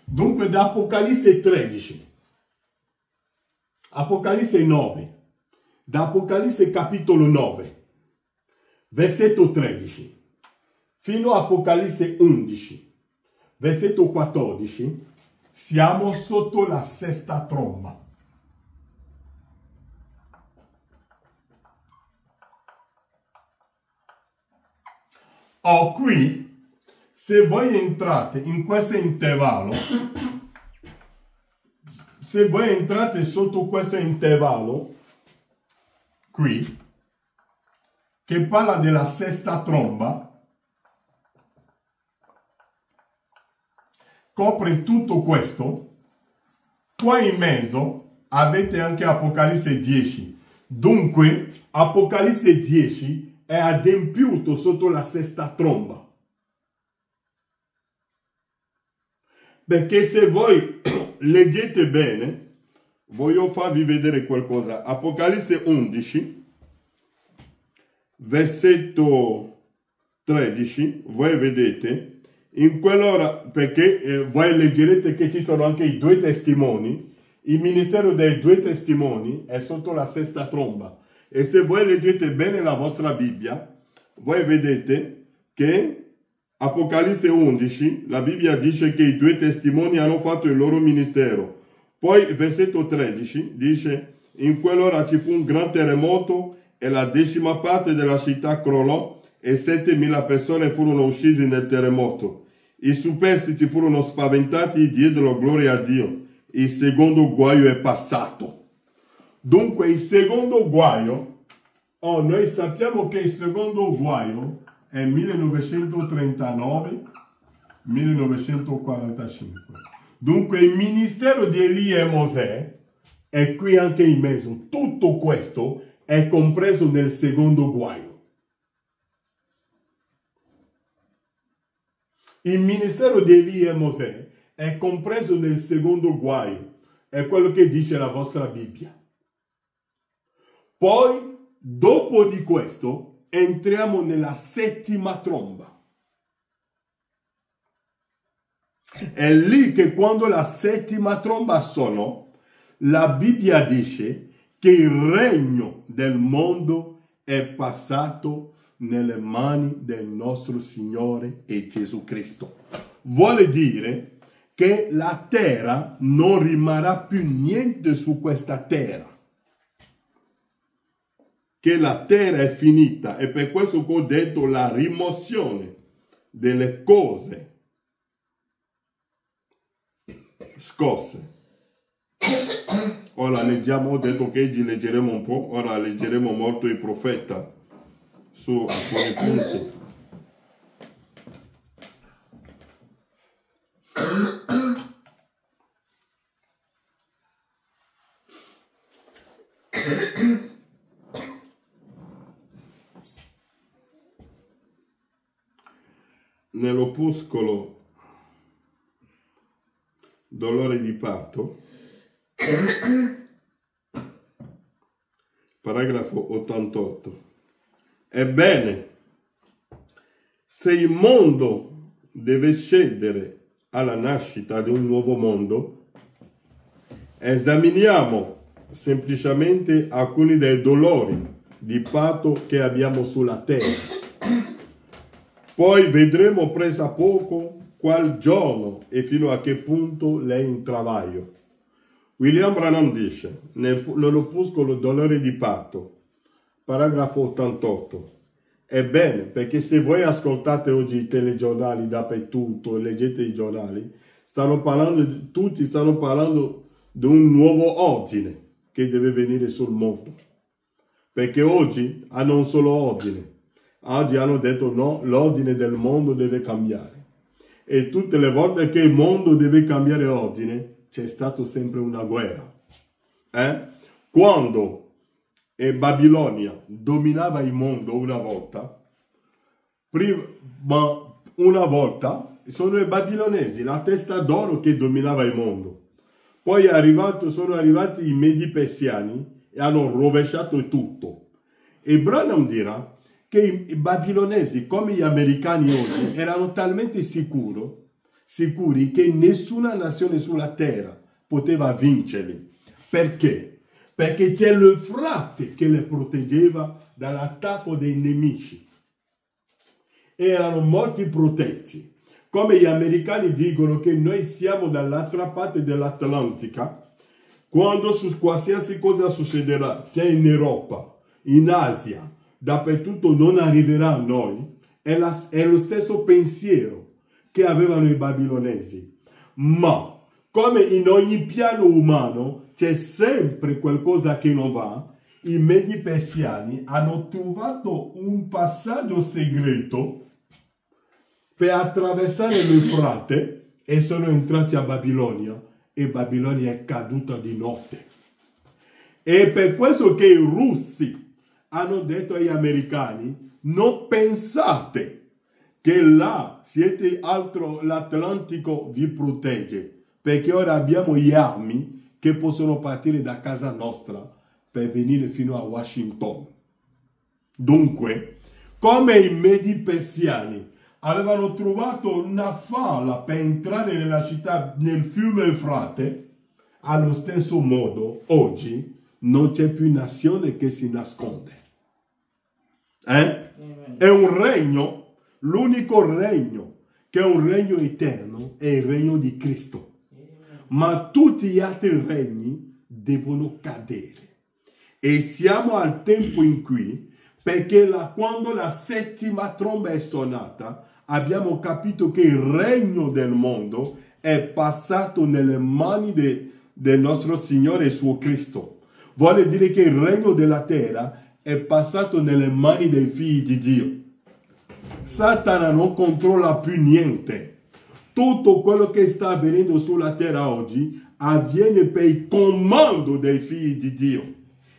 dunque da Apocalisse 13, Apocalisse 9, da Apocalisse capitolo 9, versetto 13, fino a Apocalisse 11, versetto 14, siamo sotto la sesta tromba. Qui, se voi entrate in questo intervallo, se voi entrate sotto questo intervallo, qui, che parla della sesta tromba, copre tutto questo, qua in mezzo avete anche Apocalisse 10. Dunque, Apocalisse 10 è adempiuto sotto la sesta tromba. Perché se voi leggete bene, voglio farvi vedere qualcosa. Apocalisse 11, versetto 13, voi vedete In quell'ora, perché voi leggerete che ci sono anche i due testimoni, il ministero dei due testimoni è sotto la sesta tromba. E se voi leggete bene la vostra Bibbia, voi vedete che Apocalisse 11, la Bibbia dice che i due testimoni hanno fatto il loro ministero. Poi versetto 13 dice, in quell'ora ci fu un gran terremoto e la 10ª parte della città crollò e 7.000 persone furono uccise nel terremoto. I superstiti furono spaventati e diedero gloria a Dio. Il secondo guaio è passato. Dunque il secondo guaio, noi sappiamo che il secondo guaio è 1939-1945. Dunque il ministero di Elia e Mosè è qui anche in mezzo. Tutto questo è compreso nel secondo guaio. Il ministero di Elia e Mosè è compreso nel secondo guaio. È quello che dice la vostra Bibbia. Poi, dopo di questo, entriamo nella 7ª tromba. È lì che quando la 7ª tromba suona, la Bibbia dice che il regno del mondo è passato nelle mani del nostro Signore e Gesù Cristo. Vuole dire che la terra non rimarrà più niente su questa terra. Che la terra è finita, e per questo che ho detto la rimozione delle cose scosse. Ora leggiamo, ho detto che oggi leggeremo un po', ora leggeremo molto il profeta su alcuni punti. Nell'opuscolo Dolore di parto, paragrafo 88. Ebbene, se il mondo deve cedere alla nascita di un nuovo mondo, esaminiamo semplicemente alcuni dei dolori di parto che abbiamo sulla terra. Poi vedremo presso a poco qual giorno e fino a che punto lei è in travaglio. William Branham dice, nell'opuscolo Dolore di parto, paragrafo 88, ebbene, perché se voi ascoltate oggi i telegiornali dappertutto, leggete i giornali, tutti stanno parlando di un nuovo ordine che deve venire sul mondo. Perché oggi hanno un solo ordine. Oggi hanno detto no, l'ordine del mondo deve cambiare. E tutte le volte che il mondo deve cambiare ordine, c'è stata sempre una guerra. Quando Babilonia dominava il mondo una volta, sono i babilonesi, la testa d'oro che dominava il mondo. Poi sono arrivati i Medi Persiani e hanno rovesciato tutto. E Branham dirà che i babilonesi, come gli americani oggi, erano talmente sicuri che nessuna nazione sulla terra poteva vincerli. Perché? Perché c'è l'Eufrate che le proteggeva dall'attacco dei nemici. Erano molti protetti. Come gli americani dicono che noi siamo dall'altra parte dell'Atlantica, quando su qualsiasi cosa succederà, sia in Europa, in Asia, dappertutto non arriverà a noi, è lo stesso pensiero che avevano i babilonesi. Ma, come in ogni piano umano, c'è sempre qualcosa che non va, i Medi Persiani hanno trovato un passaggio segreto per attraversare l'Eufrate e sono entrati a Babilonia e Babilonia è caduta di notte. E per questo che i russi hanno detto agli americani, non pensate che là siete altro, l'Atlantico vi protegge, perché ora abbiamo gli armi che possono partire da casa nostra per venire fino a Washington. Dunque, come i Medi Persiani avevano trovato una falla per entrare nella città, nel fiume Eufrate, allo stesso modo oggi non c'è più nazione che si nasconde. È un regno, l'unico regno che è un regno eterno è il regno di Cristo. Ma tutti gli altri regni devono cadere. E siamo al tempo in cui, perché quando la settima tromba è suonata, abbiamo capito che il regno del mondo è passato nelle mani del nostro Signore e suo Cristo. Vuole dire che il regno della terra è passato nelle mani dei figli di Dio. Satana non controlla più niente. Tutto quello che sta avvenendo sulla terra oggi avviene per il comando dei figli di Dio.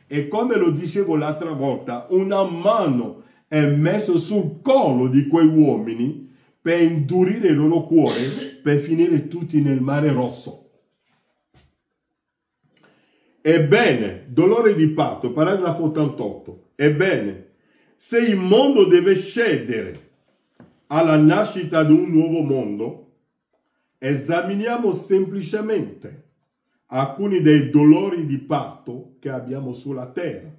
E come lo dicevo l'altra volta, una mano è messa sul collo di quei uomini per indurire il loro cuore per finire tutti nel mare rosso. Ebbene, dolore di patto, paragrafo 88. Ebbene, se il mondo deve scendere alla nascita di un nuovo mondo, esaminiamo semplicemente alcuni dei dolori di patto che abbiamo sulla terra.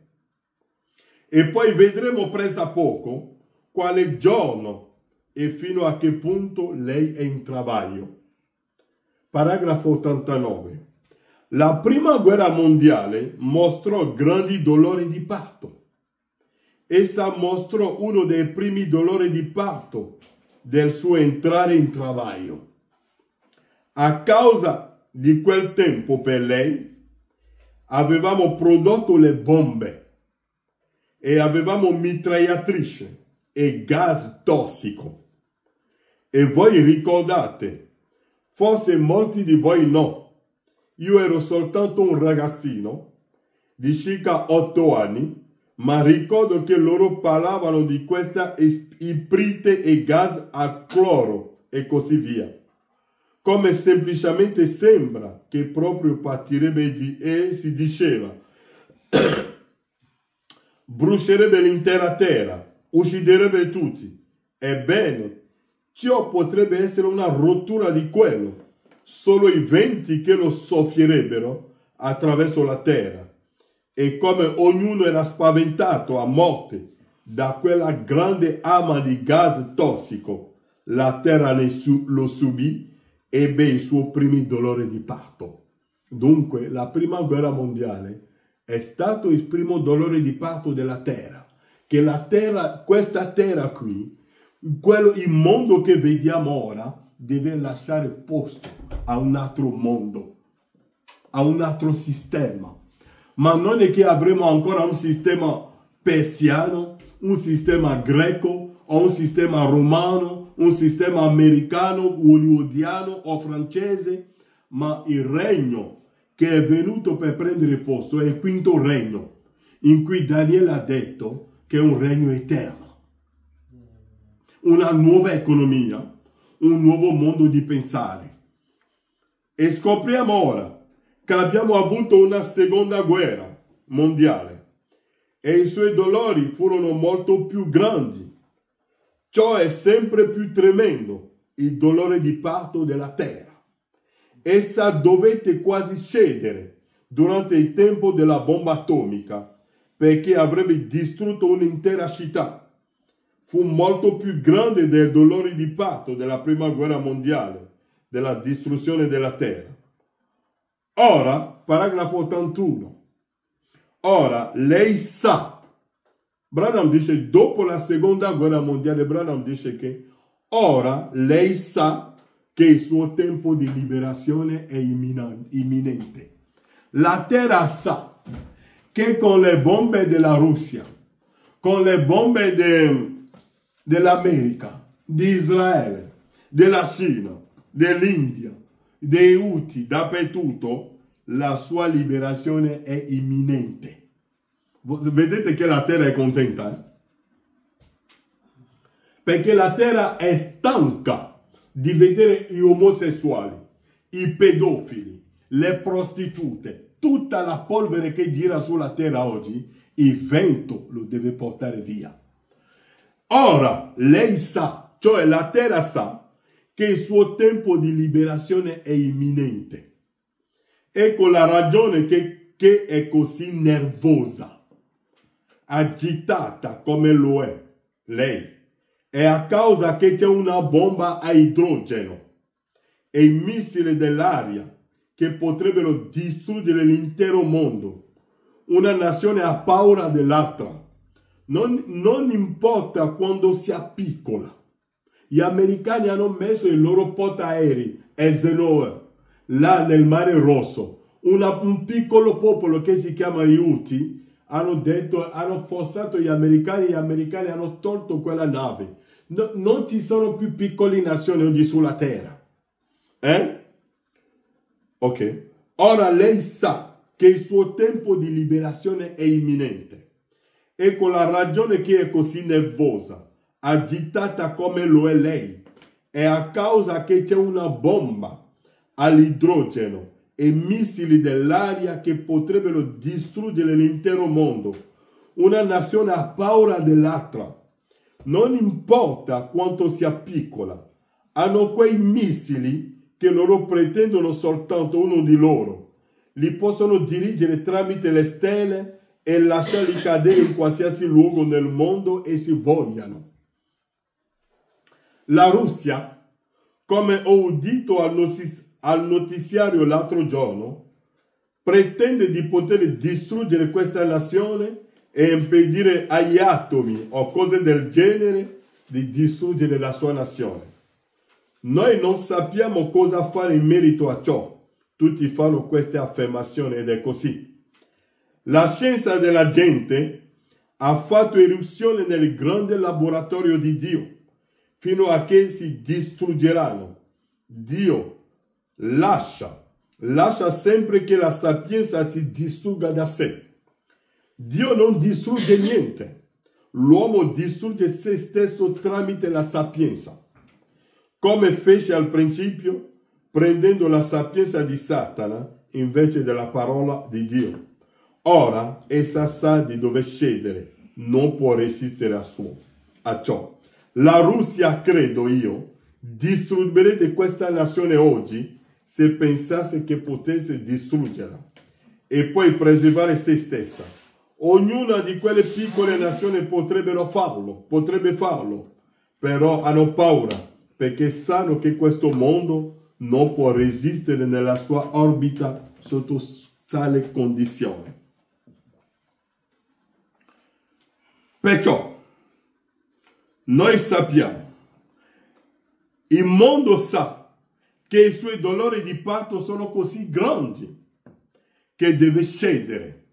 E poi vedremo presso a poco quale giorno e fino a che punto lei è in travaglio. Paragrafo 89. La prima guerra mondiale mostrò grandi dolori di parto. Essa mostrò uno dei primi dolori di parto del suo entrare in travaglio. A causa di quel tempo per lei, avevamo prodotto le bombe e avevamo mitragliatrice e gas tossico. E voi ricordate, forse molti di voi no, io ero soltanto un ragazzino di circa 8 anni, ma ricordo che loro parlavano di questa iprite e gas a cloro e così via. Come semplicemente sembra che proprio partirebbe e si diceva brucerebbe l'intera terra, ucciderebbe tutti. Ebbene, ciò potrebbe essere una rottura di quello. Solo i venti che lo soffierebbero attraverso la terra. E come ognuno era spaventato a morte da quella grande arma di gas tossico, la terra lo subì, ebbe i suoi primi dolori di parto. Dunque, la prima guerra mondiale è stato il primo dolore di parto della terra. Che la terra, questa terra qui, il mondo che vediamo ora, deve lasciare posto a un altro mondo, a un altro sistema. Ma non è che avremo ancora un sistema persiano, un sistema greco, o un sistema romano, un sistema americano, hollywoodiano o francese, ma il regno che è venuto per prendere posto è il quinto regno, in cui Daniele ha detto che è un regno eterno. Una nuova economia, un nuovo modo di pensare. E scopriamo ora che abbiamo avuto una seconda guerra mondiale e i suoi dolori furono molto più grandi. Ciò è sempre più tremendo, il dolore di parto della terra. Essa dovette quasi cedere durante il tempo della bomba atomica perché avrebbe distrutto un'intera città. Fu molto più grande dei dolori di parto della prima guerra mondiale, della distruzione della terra. Ora, paragrafo 81. Ora, lei sa. Branham dice, dopo la seconda guerra mondiale, Branham dice che ora lei sa che il suo tempo di liberazione è imminente. La terra sa che con le bombe della Russia, con le bombe dell'America, di Israele, della Cina, dell'India, dei Houthi, dappertutto, la sua liberazione è imminente. Vedete che la terra è contenta? Perché la terra è stanca di vedere gli omosessuali, i pedofili, le prostitute, tutta la polvere che gira sulla terra oggi, il vento lo deve portare via. Ora lei sa, Cioè la terra sa che il suo tempo di liberazione è imminente. Ecco la ragione che è così nervosa, agitata come lo è lei. È a causa che c'è una bomba a idrogeno e i missili dell'aria che potrebbero distruggere l'intero mondo. Una nazione ha paura dell'altra. Non importa quando sia piccola. Gli americani hanno messo i loro portaerei Eisenhower là nel Mare Rosso. Un piccolo popolo che si chiama gli Houthi hanno forzato gli americani hanno tolto quella nave. Non ci sono più piccole nazioni oggi sulla terra. Ok. Ora lei sa che il suo tempo di liberazione è imminente. Ecco la ragione che è così nervosa, agitata come lo è lei. È a causa che c'è una bomba all'idrogeno e missili dell'aria che potrebbero distruggere l'intero mondo. Una nazione ha paura dell'altra. Non importa quanto sia piccola, hanno quei missili che loro pretendono soltanto uno di loro. Li possono dirigere tramite le stelle e lasciarli cadere in qualsiasi luogo nel mondo e si vogliano. La Russia, come ho udito al notiziario l'altro giorno, pretende di poter distruggere questa nazione e impedire agli atomi o cose del genere di distruggere la sua nazione. Noi non sappiamo cosa fare in merito a ciò. Tutti fanno queste affermazioni ed è così. La scienza della gente ha fatto irruzione nel grande laboratorio di Dio fino a che si distruggeranno. Dio lascia sempre che la sapienza si distrugga da sé. Dio non distrugge niente. L'uomo distrugge se stesso tramite la sapienza, come fece al principio, prendendo la sapienza di Satana invece della parola di Dio. Ora essa sa di dove scendere, non può resistere a ciò. La Russia, credo io, distruggerebbe questa nazione oggi se pensasse che potesse distruggerla e poi preservare se stessa. Ognuna di quelle piccole nazioni potrebbe farlo, però hanno paura perché sanno che questo mondo non può resistere nella sua orbita sotto tale condizione. Perciò noi sappiamo, il mondo sa che i suoi dolori di parto sono così grandi che deve scendere.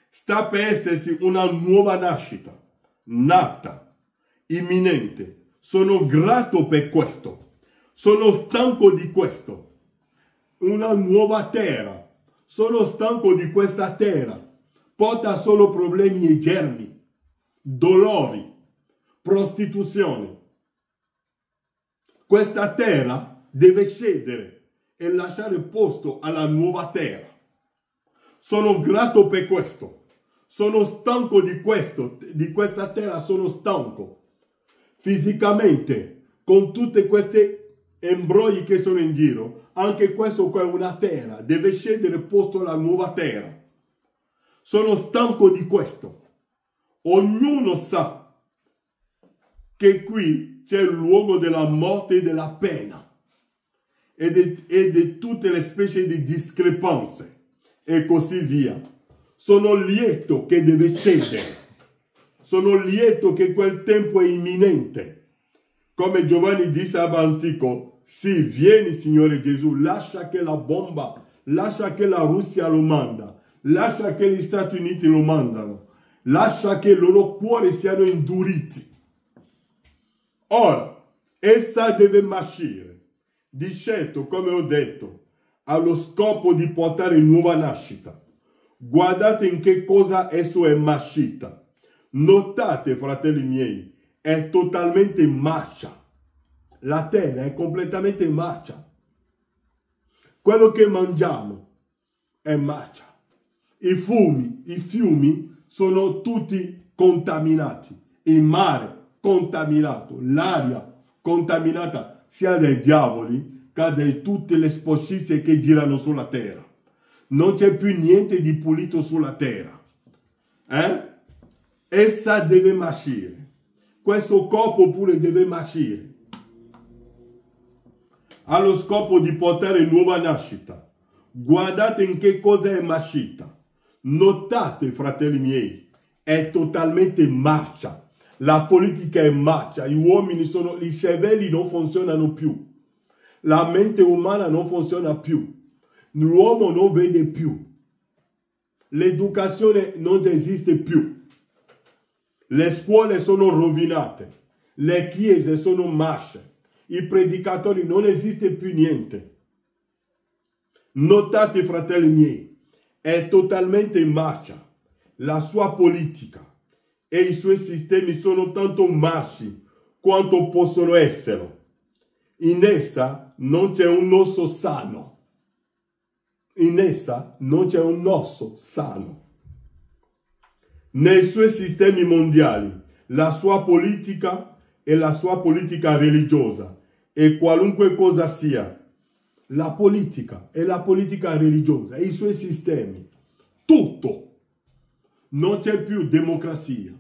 Sta per essersi una nuova nascita, nata, imminente. Sono grato per questo. Sono stanco di questo. Una nuova terra. Sono stanco di questa terra. Porta solo problemi e germi, dolori, prostituzione. Questa terra deve scendere e lasciare posto alla nuova terra. Sono grato per questo. Sono stanco di questo, di questa terra sono stanco. Fisicamente, con tutte queste imbrogli che sono in giro, anche questo qua è una terra, deve scendere posto alla nuova terra. Sono stanco di questo. Ognuno sa che qui c'è il luogo della morte e della pena e di tutte le specie di discrepanze e così via. Sono lieto che deve scendere. Sono lieto che quel tempo è imminente. Come Giovanni dice all'antico, sì, vieni Signore Gesù, lascia che la bomba, lascia che la Russia lo manda, lascia che gli Stati Uniti lo mandano, lascia che i loro cuori siano induriti. Ora, essa deve marcire, di certo, come ho detto, allo scopo di portare nuova nascita. Guardate in che cosa esso è marcita. Notate, fratelli miei, è totalmente in marcia. La terra è completamente in marcia. Quello che mangiamo è in marcia. I fiumi sono tutti contaminati. Il mare contaminato, l'aria contaminata sia dai diavoli che da tutte le sporcizie che girano sulla terra. Non c'è più niente di pulito sulla terra. Essa deve marcire. Questo corpo pure deve marcire. Ha lo scopo di portare nuova nascita. Guardate in che cosa è marcita. Notate, fratelli miei, è totalmente in marcia. La politica è in marcia. Gli uomini i cervelli non funzionano più. La mente umana non funziona più. L'uomo non vede più. L'educazione non esiste più. Le scuole sono rovinate. Le chiese sono marce. I predicatori, non esiste più niente. Notate, fratelli miei, è totalmente in marcia. La sua politica e i suoi sistemi sono tanto marci quanto possono essere. In essa non c'è un osso sano. In essa non c'è un osso sano. Nei suoi sistemi mondiali, la sua politica e la sua politica religiosa e qualunque cosa sia, la politica e la politica religiosa e i suoi sistemi, tutto. Non c'è più democrazia,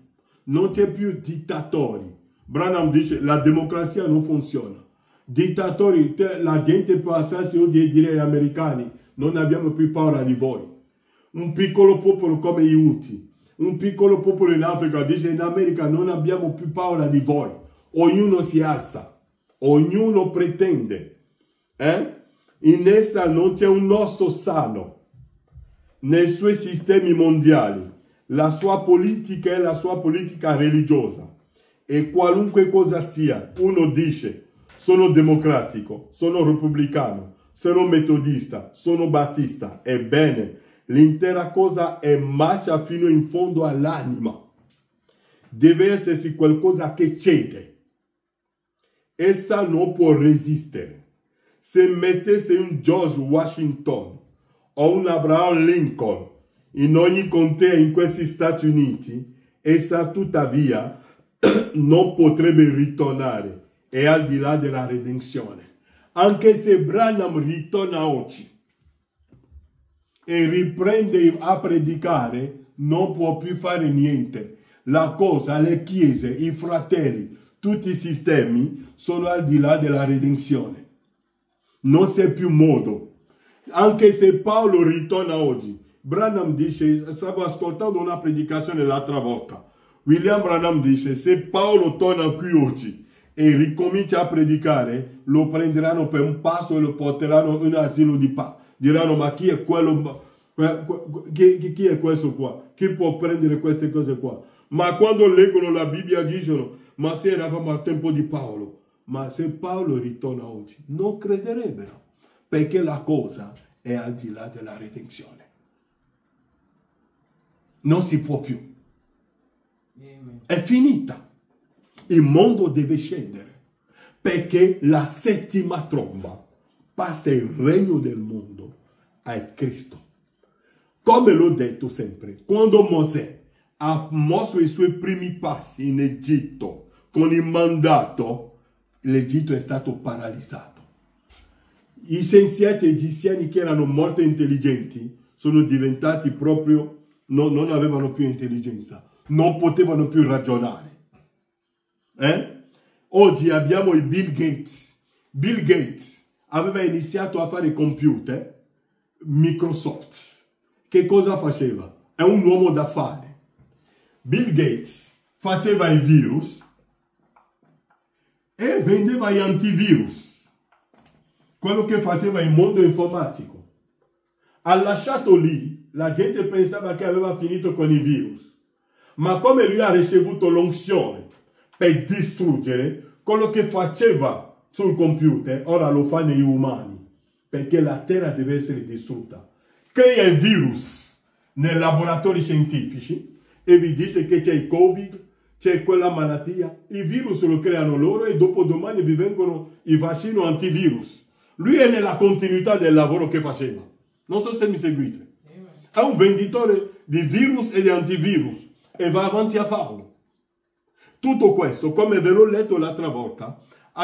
non c'è più dittatori. Branham dice la democrazia non funziona. Dittatori, la gente può alzarsi oggi e dire agli americani non abbiamo più paura di voi. Un piccolo popolo come gli Houthi, un piccolo popolo in Africa dice in America non abbiamo più paura di voi. Ognuno si alza, ognuno pretende. In essa non c'è un osso sano. Nei suoi sistemi mondiali, la sua politica è la sua politica religiosa. E qualunque cosa sia, uno dice sono democratico, sono repubblicano, sono metodista, sono battista. Ebbene, l'intera cosa è marcia fino in fondo all'anima. Deve esserci qualcosa che cede. Essa non può resistere. Se mettesse un George Washington o un Abraham Lincoln in ogni contea in questi Stati Uniti, essa tuttavia non potrebbe ritornare. È al di là della redenzione. Anche se Branham ritorna oggi e riprende a predicare, non può più fare niente. La cosa, le chiese, i fratelli, tutti i sistemi sono al di là della redenzione. Non c'è più modo. Anche se Paolo ritorna oggi, Branham dice, stavo ascoltando una predicazione l'altra volta, William Branham dice, se Paolo torna qui oggi e ricomincia a predicare, lo prenderanno per un passo e lo porteranno in un asilo di pace. Diranno, ma chi è quello? Chi è questo qua? Chi può prendere queste cose qua? Ma quando leggono la Bibbia dicono, ma se eravamo al tempo di Paolo. Ma se Paolo ritorna oggi, non crederebbero, perché la cosa è al di là della redenzione. Non si può più. È finita. Il mondo deve scendere, perché la settima tromba passa il regno del mondo a Cristo. Come l'ho detto sempre, quando Mosè ha mosso i suoi primi passi in Egitto con il mandato, l'Egitto è stato paralizzato. I scienziati egiziani che erano molto intelligenti sono diventati proprio, non avevano più intelligenza, non potevano più ragionare. Oggi abbiamo il Bill Gates. Bill Gates aveva iniziato a fare computer, Microsoft. Che cosa faceva? È un uomo d'affari. Bill Gates faceva i virus e vendeva gli antivirus. Quello che faceva il mondo informatico. Ha lasciato lì, la gente pensava che aveva finito con i virus. Ma come lui ha ricevuto l'unzione per distruggere, quello che faceva sul computer, ora lo fa negli umani. Perché la terra deve essere distrutta. Crea il virus nei laboratori scientifici e vi dice che c'è il Covid, c'è quella malattia. I virus lo creano loro e dopo domani vi vengono i vaccini antivirus. Lui è nella continuità del lavoro che faceva. Non so se mi seguite. È un venditore di virus e di antivirus e va avanti a farlo. Tutto questo, come ve l'ho letto l'altra volta,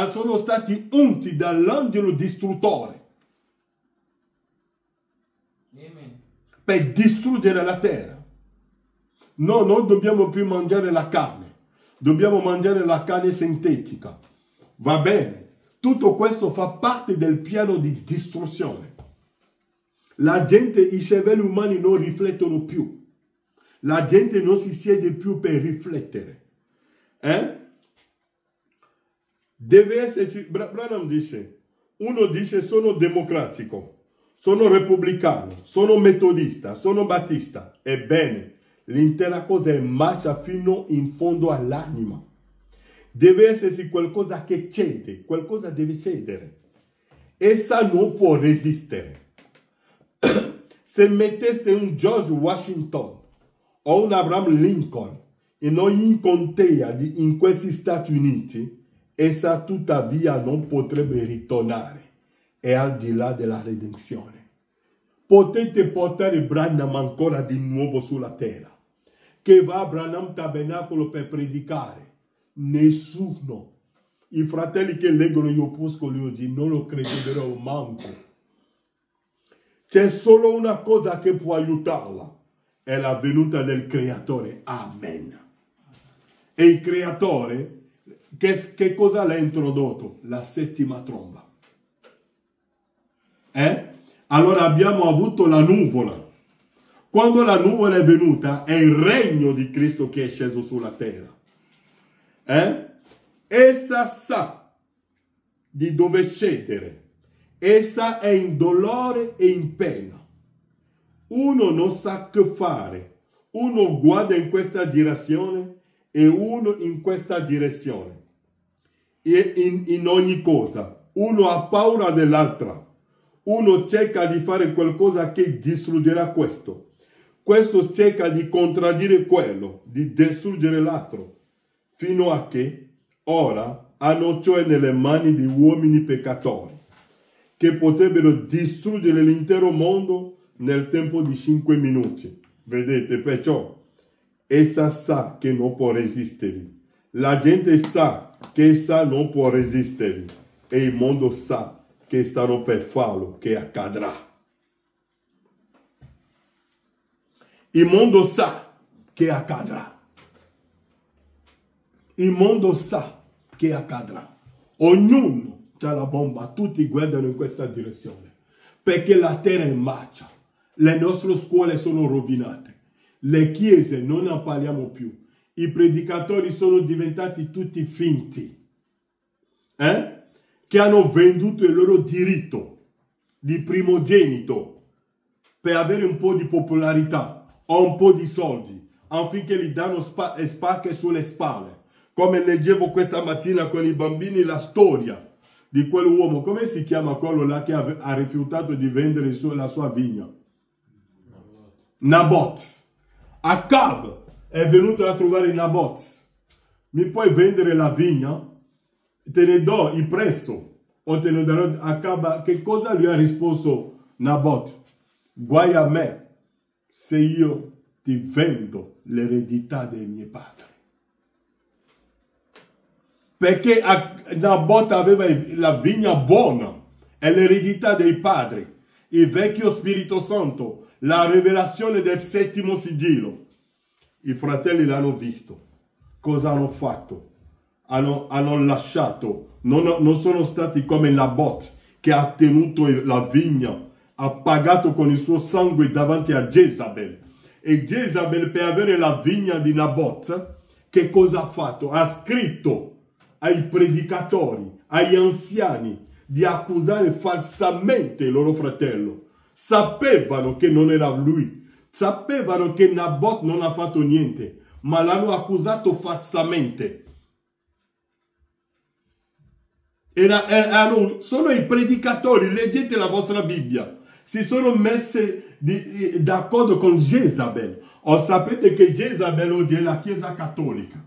sono stati unti dall'angelo distruttore per distruggere la terra. No, non dobbiamo più mangiare la carne, dobbiamo mangiare la carne sintetica. Va bene? Tutto questo fa parte del piano di distruzione. La gente, i cervelli umani non riflettono più. La gente non si siede più per riflettere. Deve esserci, Branham dice, uno dice sono democratico, sono repubblicano, sono metodista, sono battista. Ebbene, l'intera cosa è marcia fino in fondo all'anima. Deve esserci qualcosa che cede, qualcosa deve cedere. Essa non può resistere. Se metteste un George Washington o un Abraham Lincoln in ogni contea in questi Stati Uniti, essa tuttavia non potrebbe ritornare. È al di là della redenzione. Potete portare Branham ancora di nuovo sulla terra, che va a Branham Tabernacolo per predicare. Nessuno. I fratelli che leggono gli opuscoli oggi non lo crederò manco. C'è solo una cosa che può aiutarla. È la venuta del Creatore. Amen. E il Creatore, che cosa l'ha introdotto? La settima tromba. Allora abbiamo avuto la nuvola. Quando la nuvola è venuta, è il regno di Cristo che è sceso sulla terra. Essa sa di dove scendere. Essa è in dolore e in pena. Uno non sa che fare. Uno guarda in questa direzione e uno in questa direzione. E in ogni cosa. Uno ha paura dell'altra. Uno cerca di fare qualcosa che distruggerà questo. Questo cerca di contraddire quello, di distruggere l'altro. Fino a che ora hanno cioè nelle mani di uomini peccatori che potrebbero distruggere l'intero mondo nel tempo di 5 minuti. Vedete, perciò essa sa che non può resistere. La gente sa che essa non può resistere e il mondo sa che stanno per farlo, che accadrà. Il mondo sa che accadrà. Il mondo sa che accadrà. Ognuno ha la bomba, tutti guardano in questa direzione. Perché la terra è in marcia. Le nostre scuole sono rovinate. Le chiese non ne parliamo più. I predicatori sono diventati tutti finti. Che hanno venduto il loro diritto di primogenito per avere un po' di popolarità o un po' di soldi, affinché gli danno spacche sulle spalle. Come leggevo questa mattina con i bambini la storia di quell'uomo, come si chiama quello là che ha rifiutato di vendere la sua vigna? Nabot. Acab è venuto a trovare Nabot. Mi puoi vendere la vigna? Te ne do il prezzo. O te ne darò Acab. Che cosa gli ha risposto Nabot? Guai a me se io ti vendo l'eredità dei miei padri. Perché Nabot aveva la vigna buona e l'eredità dei padri, il vecchio Spirito Santo, la rivelazione del settimo sigillo. I fratelli l'hanno visto. Cosa hanno fatto? Hanno lasciato, non sono stati come Nabot che ha tenuto la vigna, ha pagato con il suo sangue davanti a Jezabel. E Jezabel, per avere la vigna di Nabot, che cosa ha fatto? Ha scritto ai predicatori, agli anziani, di accusare falsamente il loro fratello. Sapevano che non era lui, sapevano che Nabot non ha fatto niente, ma l'hanno accusato falsamente. Sono i predicatori, leggete la vostra Bibbia, si sono messi d'accordo con Jezabel. O sapete che Jezabel oggi è la Chiesa Cattolica.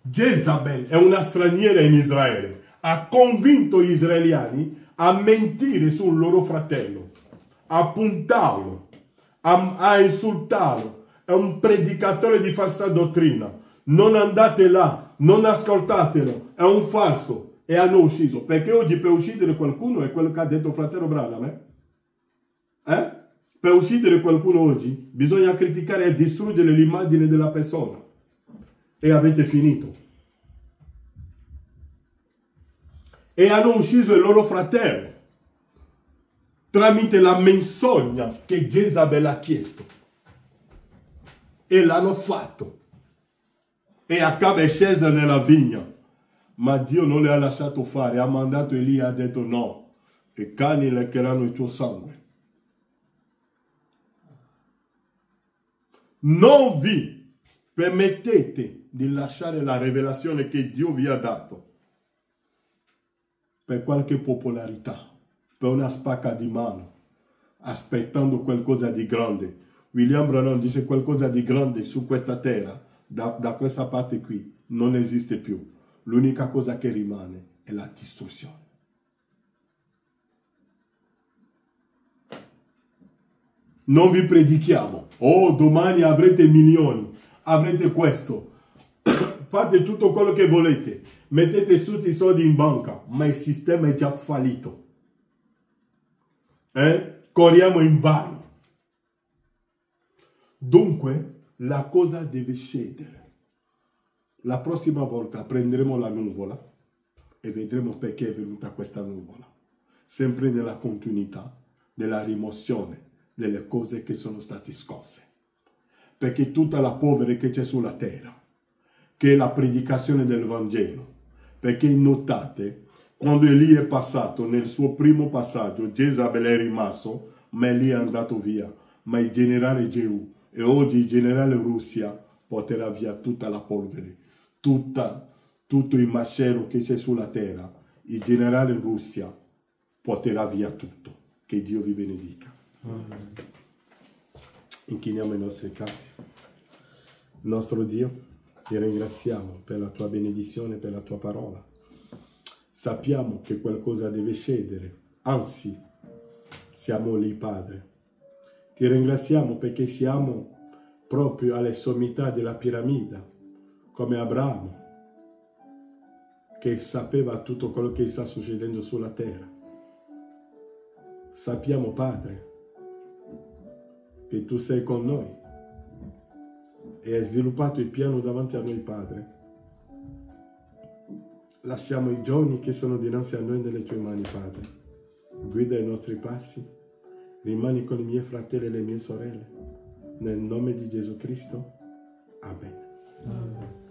Jezabel è una straniera in Israele. Ha convinto gli israeliani a mentire sul loro fratello, a puntarlo, a insultarlo. È un predicatore di falsa dottrina. non andate là, non ascoltatelo, è un falso, e hanno ucciso. Perché oggi per uccidere qualcuno è quello che ha detto fratello Branham, Per uccidere qualcuno oggi bisogna criticare e distruggere l'immagine della persona. E avete finito. E hanno ucciso il loro fratello tramite la menzogna che Jezabel ha chiesto. E l'hanno fatto. E Acabe è sceso nella vigna. Ma Dio non le ha lasciato fare. Ha mandato Elia e ha detto no. I cani leccheranno il tuo sangue. Non vi permettete di lasciare la rivelazione che Dio vi ha dato per qualche popolarità, per una spacca di mano, aspettando qualcosa di grande. William Branham dice qualcosa di grande su questa terra, da questa parte qui, non esiste più. L'unica cosa che rimane è la distruzione. Non vi predichiamo, oh domani avrete milioni, avrete questo, fate tutto quello che volete, mettete tutti i soldi in banca, ma il sistema è già fallito. Corriamo in vano. Dunque, la cosa deve scendere. La prossima volta prenderemo la nuvola e vedremo perché è venuta questa nuvola. Sempre nella continuità della rimozione delle cose che sono state scosse. Perché tutta la polvere che c'è sulla terra, che è la predicazione del Vangelo, perché notate, quando Elia è passato nel suo primo passaggio, Jezabel è rimasto, ma Elia è andato via, ma il generale Geu e oggi il generale Russia porterà via tutta la polvere, tutto il macero che c'è sulla terra, il generale Russia porterà via tutto. Che Dio vi benedica. Inchiniamo i nostri capi. Nostro Dio, ti ringraziamo per la tua benedizione, per la tua parola. Sappiamo che qualcosa deve scendere, anzi, siamo lì, Padre. Ti ringraziamo perché siamo proprio alle sommità della piramide, come Abramo, che sapeva tutto quello che sta succedendo sulla terra. Sappiamo, Padre, che tu sei con noi e hai sviluppato il piano davanti a noi, Padre. Lasciamo i giorni che sono dinanzi a noi nelle tue mani, Padre. Guida i nostri passi, rimani con i miei fratelli e le mie sorelle. Nel nome di Gesù Cristo. Amen. Amen.